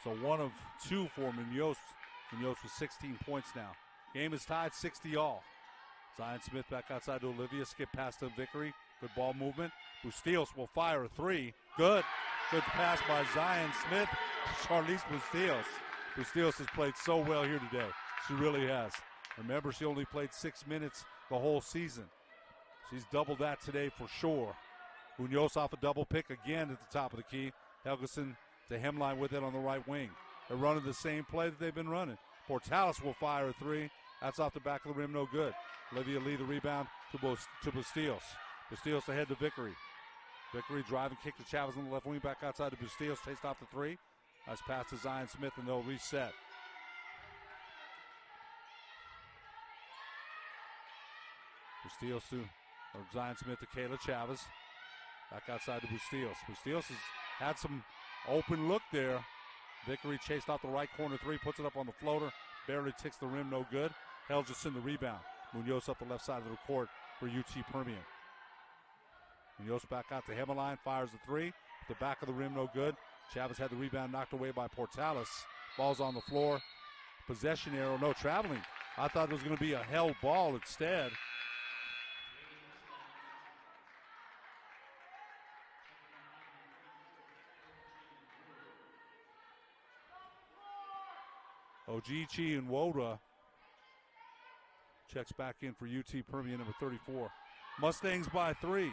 So 1 of 2 for Munoz. Munoz with 16 points now. Game is tied 60-all. Zion Smith back outside to Olivia. Skip past to Vickery. Good ball movement. Bustillos will fire a 3. Good pass by Zion Smith. Charlize Bustillos. Bustillos has played so well here today. She really has. Remember, she only played 6 minutes the whole season. She's doubled that today for sure. Munoz off a double pick again at the top of the key. Helgeson to Hemline with it on the right wing. They're running the same play that they've been running. Portales will fire a 3. That's off the back of the rim, no good. Olivia Lee the rebound to Bustillos. Bustillos ahead to Vickery. Vickery driving, kick to Chavez on the left wing, back outside to Bustillos, chased off the 3. Nice pass to Zion Smith, and they'll reset. Bustillos or Zion Smith to Kayla Chavez. Back outside to Bustillos. Bustillos has had some open look there. Vickery chased off the right corner 3, puts it up on the floater, barely ticks the rim, no good. Helgeson the rebound. Munoz up the left side of the court for UT Permian. Munoz back out to Hemline, fires the 3. The back of the rim, no good. Chavez had the rebound knocked away by Portales. Ball's on the floor. Possession arrow, no traveling. I thought it was going to be a held ball instead. Ojichi and Woda checks back in for UT Permian, number 34. Mustangs by 3.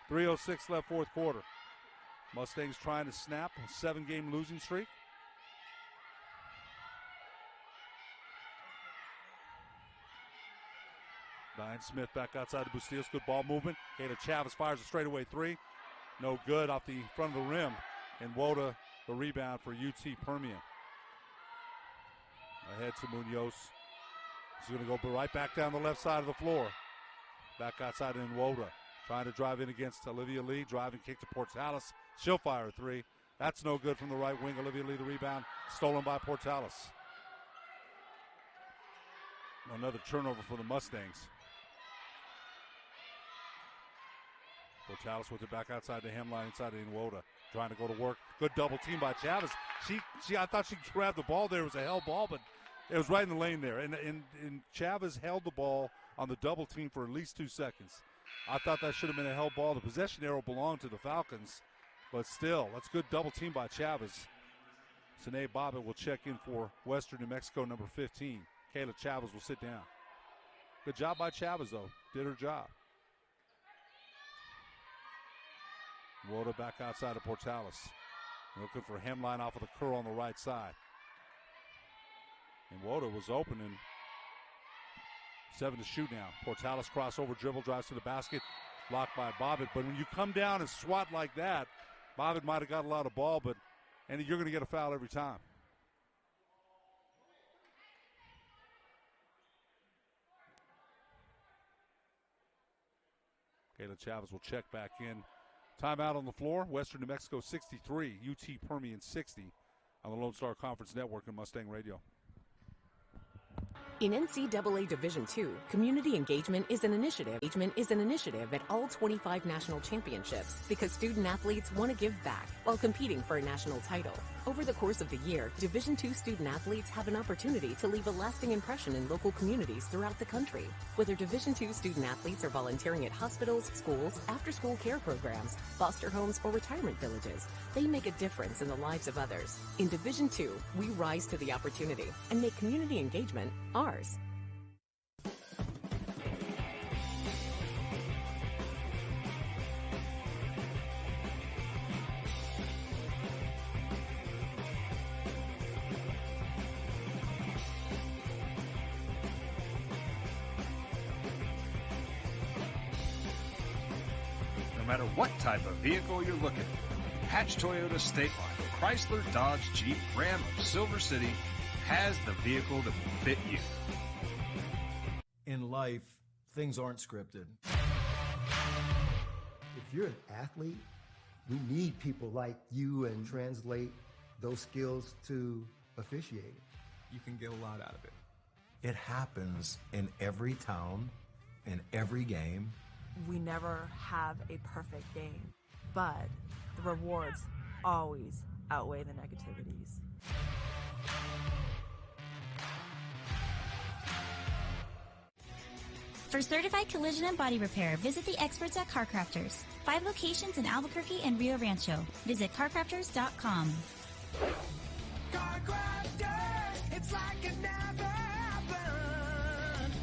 3:06 left fourth quarter. Mustangs trying to snap a 7-game losing streak. Zion Smith back outside the Bustillos. Good ball movement. Kayla Chavez fires a straightaway 3. No good off the front of the rim. And Woda the rebound for UT Permian. Ahead to Munoz. He's going to go right back down the left side of the floor. Back outside in Woda. Trying to drive in against Olivia Lee. Driving kick to Portales. She'll fire a 3. That's no good from the right wing. Olivia Lee the rebound. Stolen by Portales. Another turnover for the Mustangs. Portales with it back outside the Hemline, inside of Inwoda. Trying to go to work. Good double team by Chavez. I thought she grabbed the ball there. It was a held ball, but it was right in the lane there. And Chavez held the ball on the double team for at least 2 seconds. I thought that should have been a held ball. The possession arrow belonged to the Falcons, but still, that's good double team by Chavez. Tanae Bobbitt will check in for Western New Mexico, number 15. Kayla Chavez will sit down. Good job by Chavez, though. Did her job. Woda back outside of Portales. Looking for Hemline off of the curl on the right side. And Woda was open, and 7 to shoot now. Portales crossover dribble, drives to the basket, blocked by Bobbitt. But when you come down and swat like that, Bobbitt might have got a lot of ball, but and you're going to get a foul every time. Kayla Chavez will check back in. Timeout on the floor. Western New Mexico 63, UT Permian 60 on the Lone Star Conference Network and Mustang Radio. In NCAA Division II, community engagement is an initiative. At all 25 national championships because student athletes want to give back while competing for a national title. Over the course of the year, Division II student athletes have an opportunity to leave a lasting impression in local communities throughout the country. Whether Division II student athletes are volunteering at hospitals, schools, after-school care programs, foster homes, or retirement villages, they make a difference in the lives of others. In Division II, we rise to the opportunity and make community engagement ours. No matter what type of vehicle you're looking for, Hatch Toyota State Line, Chrysler, Dodge, Jeep, Ram, or Silver City has the vehicle that will fit you. In life, things aren't scripted. If you're an athlete, we need people like you and translate those skills to officiating. You can get a lot out of it. It happens in every town, in every game. We never have a perfect game, but the rewards always outweigh the negativities. For certified collision and body repair, visit the experts at Car Crafters. 5 locations in Albuquerque and Rio Rancho. Visit carcrafters.com. Car Crafters, it's like it never happened.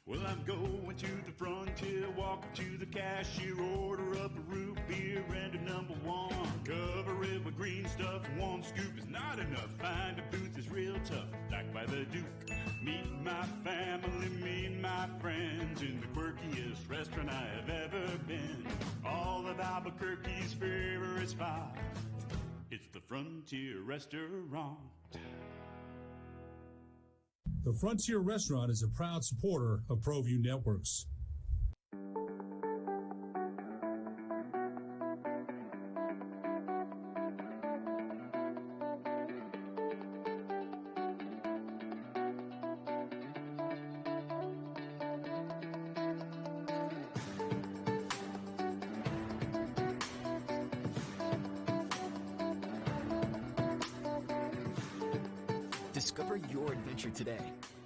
Well, I'm going to the frontier, walking to the cashier, order up a root beer and a number 1. Cover it with green stuff, 1 scoop is not enough. Find a booth is real tough, like by the Duke. Meet my family, meet my friends in the quirkiest restaurant I have ever been. All of Albuquerque's favorite spot, it's the Frontier Restaurant. The Frontier Restaurant is a proud supporter of ProView Networks. Discover your adventure today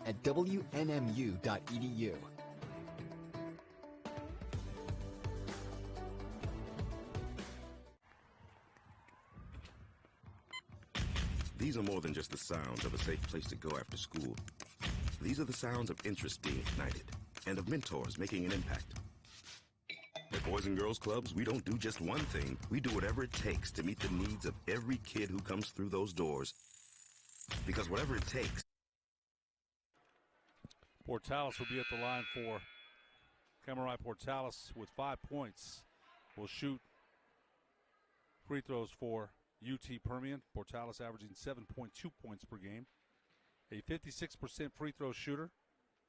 at WNMU.edu. These are more than just the sounds of a safe place to go after school. These are the sounds of interest being ignited and of mentors making an impact. At Boys and Girls Clubs, we don't do just one thing. We do whatever it takes to meet the needs of every kid who comes through those doors. Because whatever it takes. Portales will be at the line for Camarai. Portales with 5 points will shoot free throws for UT Permian. Portales averaging 7.2 points per game. A 56% free throw shooter,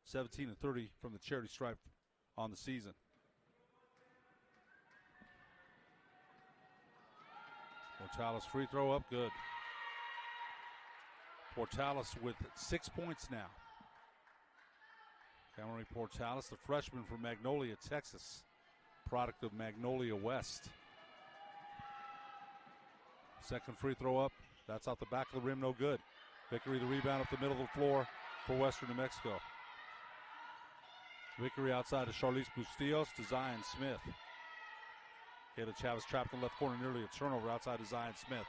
17 and 30 from the charity stripe on the season. Portales free throw up, good. Portales with 6 points now. Camarai Portales, the freshman from Magnolia, Texas, product of Magnolia West. Second free throw up, that's out the back of the rim, no good. Vickery the rebound up the middle of the floor for Western New Mexico. Vickery outside to Charlize Bustillos to Zion Smith. Kayla Chavez trapped in the left corner, nearly a turnover outside to Zion Smith.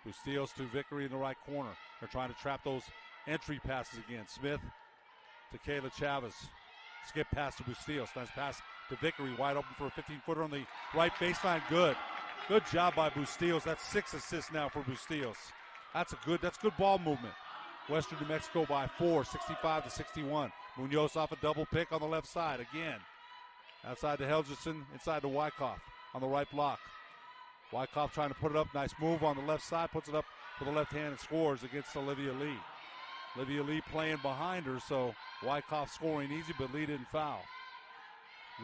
Bustillos to Vickery in the right corner. They're trying to trap those entry passes again. Smith to Kayla Chavez. Skip pass to Bustillos. Nice pass to Vickery. Wide open for a 15-footer on the right baseline. Good. Good job by Bustillos. That's 6 assists now for Bustillos. That's good ball movement. Western New Mexico by 4, 65-61. Munoz off a double pick on the left side again. Outside to Helgeson, inside to Wyckoff on the right block. Wyckoff trying to put it up. Nice move on the left side. Puts it up with the left hand and scores against Olivia Lee. Olivia Lee playing behind her, so Wyckoff scoring easy, but Lee didn't foul.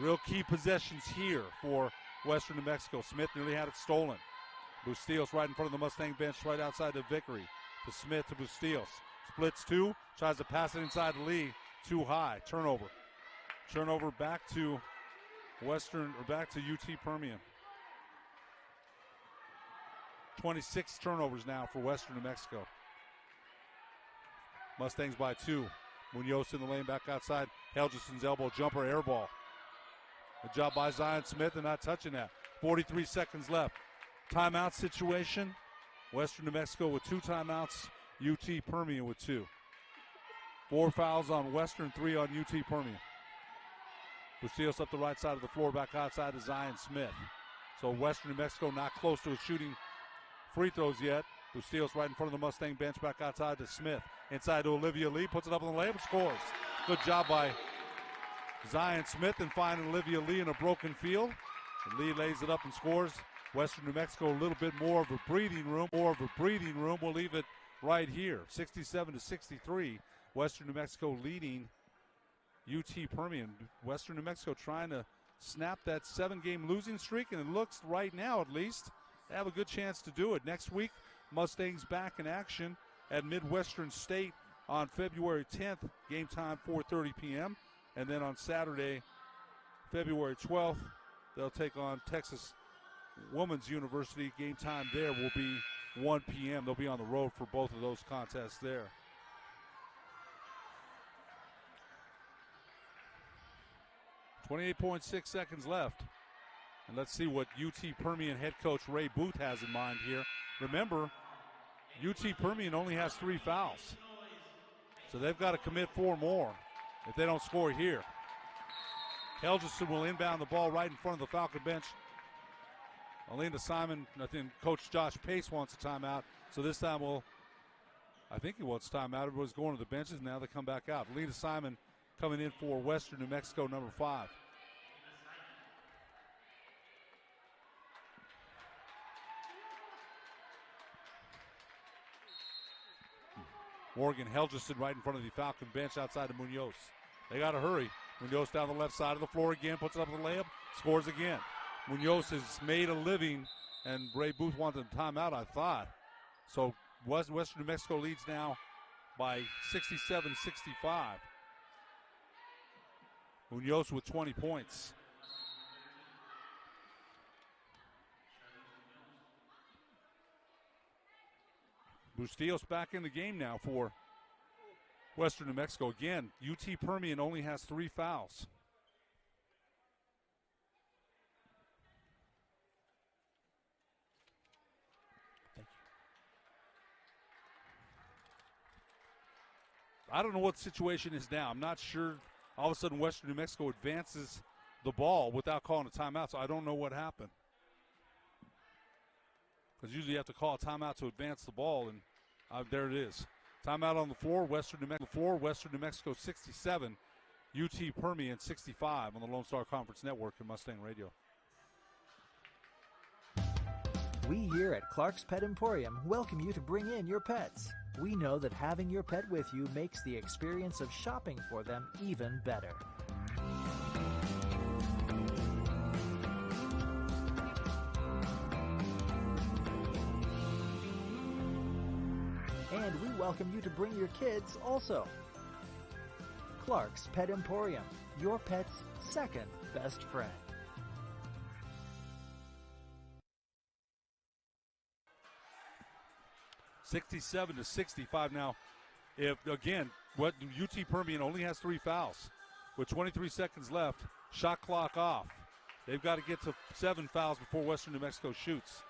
Real key possessions here for Western New Mexico. Smith nearly had it stolen. Bustillos right in front of the Mustang bench, right outside to Vickery. To Smith to Bustillos. Splits 2, tries to pass it inside to Lee. Too high. Turnover. Turnover back to back to UT Permian. 26 turnovers now for Western New Mexico. Mustangs by 2. Munoz in the lane back outside. Helgeson's elbow jumper, air ball. Good job by Zion Smith and not touching that. 43 seconds left. Timeout situation. Western New Mexico with 2 timeouts. UT Permian with 2. 4 fouls on Western, 3 on UT Permian. Bustillos up the right side of the floor, back outside to Zion Smith. So Western New Mexico not close to shooting free throws yet. Bustillos right in front of the Mustang bench, back outside to Smith. Inside to Olivia Lee, puts it up on the layup, scores. Good job by Zion Smith and finding Olivia Lee in a broken field. And Lee lays it up and scores. Western New Mexico a little bit more of a breathing room. We'll leave it right here. 67-63. Western New Mexico leading UT Permian. Western New Mexico trying to snap that 7-game losing streak, and it looks right now at least they have a good chance to do it. Next week, Mustangs back in action at Midwestern State on February 10th. Game time 4:30 p.m. And then on Saturday, February 12th, they'll take on Texas Women's University. Game time there will be 1 p.m. They'll be on the road for both of those contests there. .6 seconds left. And let's see what UT Permian head coach Ray Booth has in mind here. Remember, UT Permian only has 3 fouls. So they've got to commit 4 more if they don't score here. Helgeson will inbound the ball right in front of the Falcon bench. Alina Simon, I think Coach Josh Pace wants a timeout. So this time I think he wants a timeout. Everybody's going to the benches. Now they come back out. Alina Simon coming in for Western New Mexico, number 5. Morgan Helgeson right in front of the Falcon bench outside of Munoz. They got to hurry. Munoz down the left side of the floor again, puts it up with a layup, scores again. Munoz has made a living, and Ray Booth wanted a timeout, I thought. So Western New Mexico leads now by 67-65. Munoz with 20 points. Bustillos back in the game now for Western New Mexico. Again, UT Permian only has 3 fouls. I don't know what the situation is now. I'm not sure. All of a sudden, Western New Mexico advances the ball without calling a timeout, so I don't know what happened. Because usually you have to call a timeout to advance the ball, and there it is. Timeout on the floor, Western New Mexico 67, UT Permian 65 on the Lone Star Conference Network and Mustang Radio. We here at Clark's Pet Emporium welcome you to bring in your pets. We know that having your pet with you makes the experience of shopping for them even better. And we welcome you to bring your kids also. Clark's Pet Emporium, your pet's second best friend. (67-65) now. If again, what UT Permian only has 3 fouls, with 23 seconds left, shot clock off. They've got to get to 7 fouls before Western New Mexico shoots.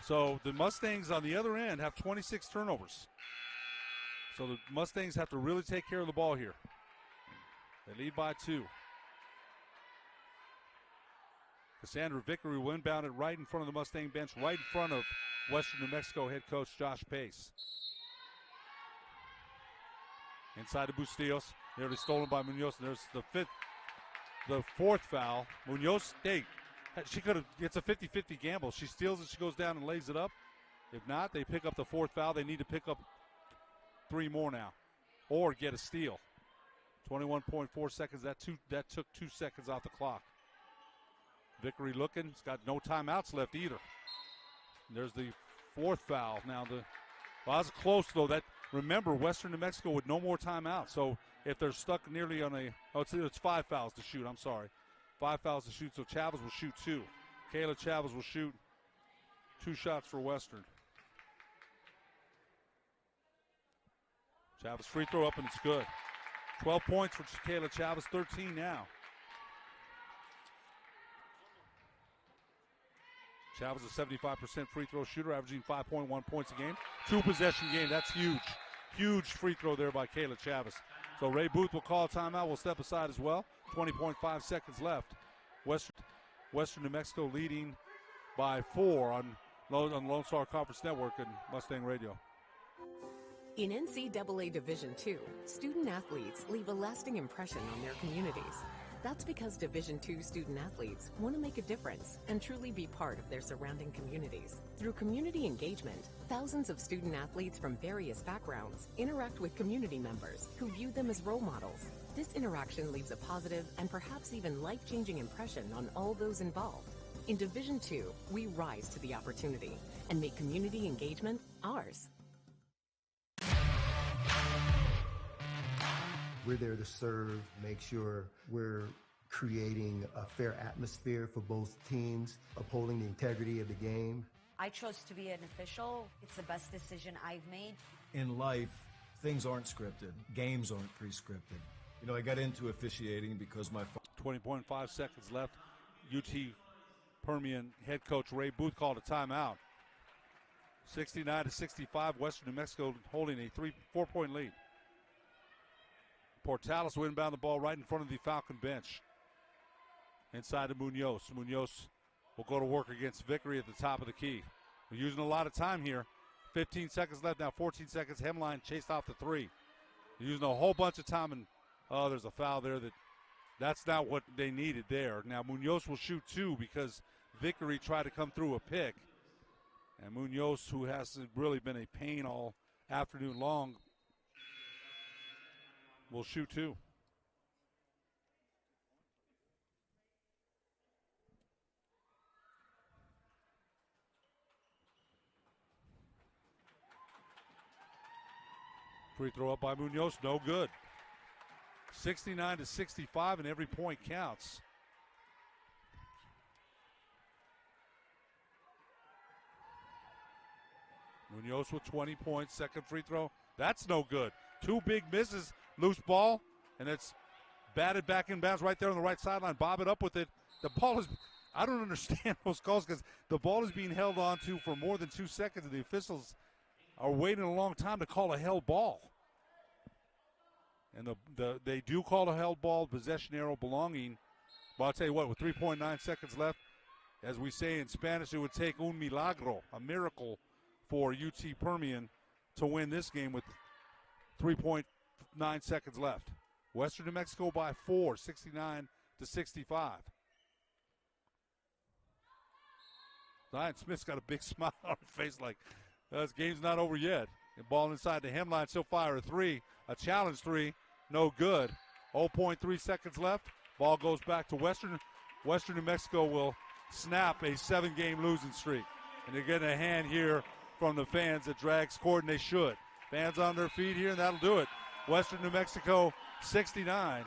So the Mustangs on the other end have 26 turnovers. So the Mustangs have to really take care of the ball here. They lead by 2. Cassandra Vickery will inbound it right in front of the Mustang bench, right in front of Western New Mexico head coach Josh Pace. Inside to Bustillos, nearly stolen by Munoz. And there's the fourth foul. Munoz, she it's a 50-50 gamble. She steals it, she goes down and lays it up. If not, they pick up the fourth foul. They need to pick up 3 more now, or get a steal. 21.4 seconds. That took 2 seconds off the clock. Vickery looking. He's got no timeouts left either. There's the fourth foul. Now that's close though. Remember, Western New Mexico with no more timeouts. So if they're stuck nearly on it's 5 fouls to shoot. I'm sorry, 5 fouls to shoot. So Chavez will shoot 2. Kayla Chavez will shoot 2 shots for Western. Chavez free throw up and it's good. 12 points for Kayla Chavez. 13 now. Chavez is a 75% free throw shooter, averaging 5.1 points a game. 2-possession game, that's huge. Huge free throw there by Kayla Chavez. So Ray Booth will call a timeout. We'll step aside as well. 20.5 seconds left. Western New Mexico leading by 4 on Lone Star Conference Network and Mustang Radio. In NCAA Division II, student athletes leave a lasting impression on their communities. That's because Division II student athletes want to make a difference and truly be part of their surrounding communities. Through community engagement, thousands of student athletes from various backgrounds interact with community members who view them as role models. This interaction leaves a positive and perhaps even life-changing impression on all those involved. In Division II, we rise to the opportunity and make community engagement ours. We're there to serve, make sure we're creating a fair atmosphere for both teams, upholding the integrity of the game. I chose to be an official. It's the best decision I've made. In life, things aren't scripted. Games aren't pre-scripted. I got into officiating because my 20.5 seconds left. UT Permian head coach Ray Booth called a timeout. 69-65, Western New Mexico holding a 4-point lead. Portales will inbound the ball right in front of the Falcon bench. Inside to Munoz. Munoz will go to work against Vickery at the top of the key. We're using a lot of time here. 15 seconds left now, 14 seconds. Hemline chased off the 3. They're using a whole bunch of time, and there's a foul there that's not what they needed there. Now Munoz will shoot 2 because Vickery tried to come through a pick. And Munoz, who has really been a pain all afternoon long, will shoot 2. Free throw up by Munoz, no good. 69-65, and every point counts. Munoz with 20 points, second free throw. That's no good. 2 big misses, loose ball, and it's batted back in bounds right there on the right sideline. Bob it up with it. The ball is, I don't understand those calls because the ball is being held on to for more than 2 seconds, and the officials are waiting a long time to call a held ball. And they do call a held ball, possession arrow belonging. But I'll tell you what, with 3.9 seconds left, as we say in Spanish, it would take un milagro, a miracle for UT Permian to win this game with 3.9 seconds left. Western New Mexico by 4, 69-65. Zion Smith's got a big smile on her face like, this game's not over yet. The ball inside the hemline, still fire a 3. A challenge 3, no good. 0.3 seconds left. Ball goes back to Western. Western New Mexico will snap a 7-game losing streak. And they're getting a hand here from the fans that drags court, and they should. Fans on their feet here, and that'll do it. Western New Mexico 69,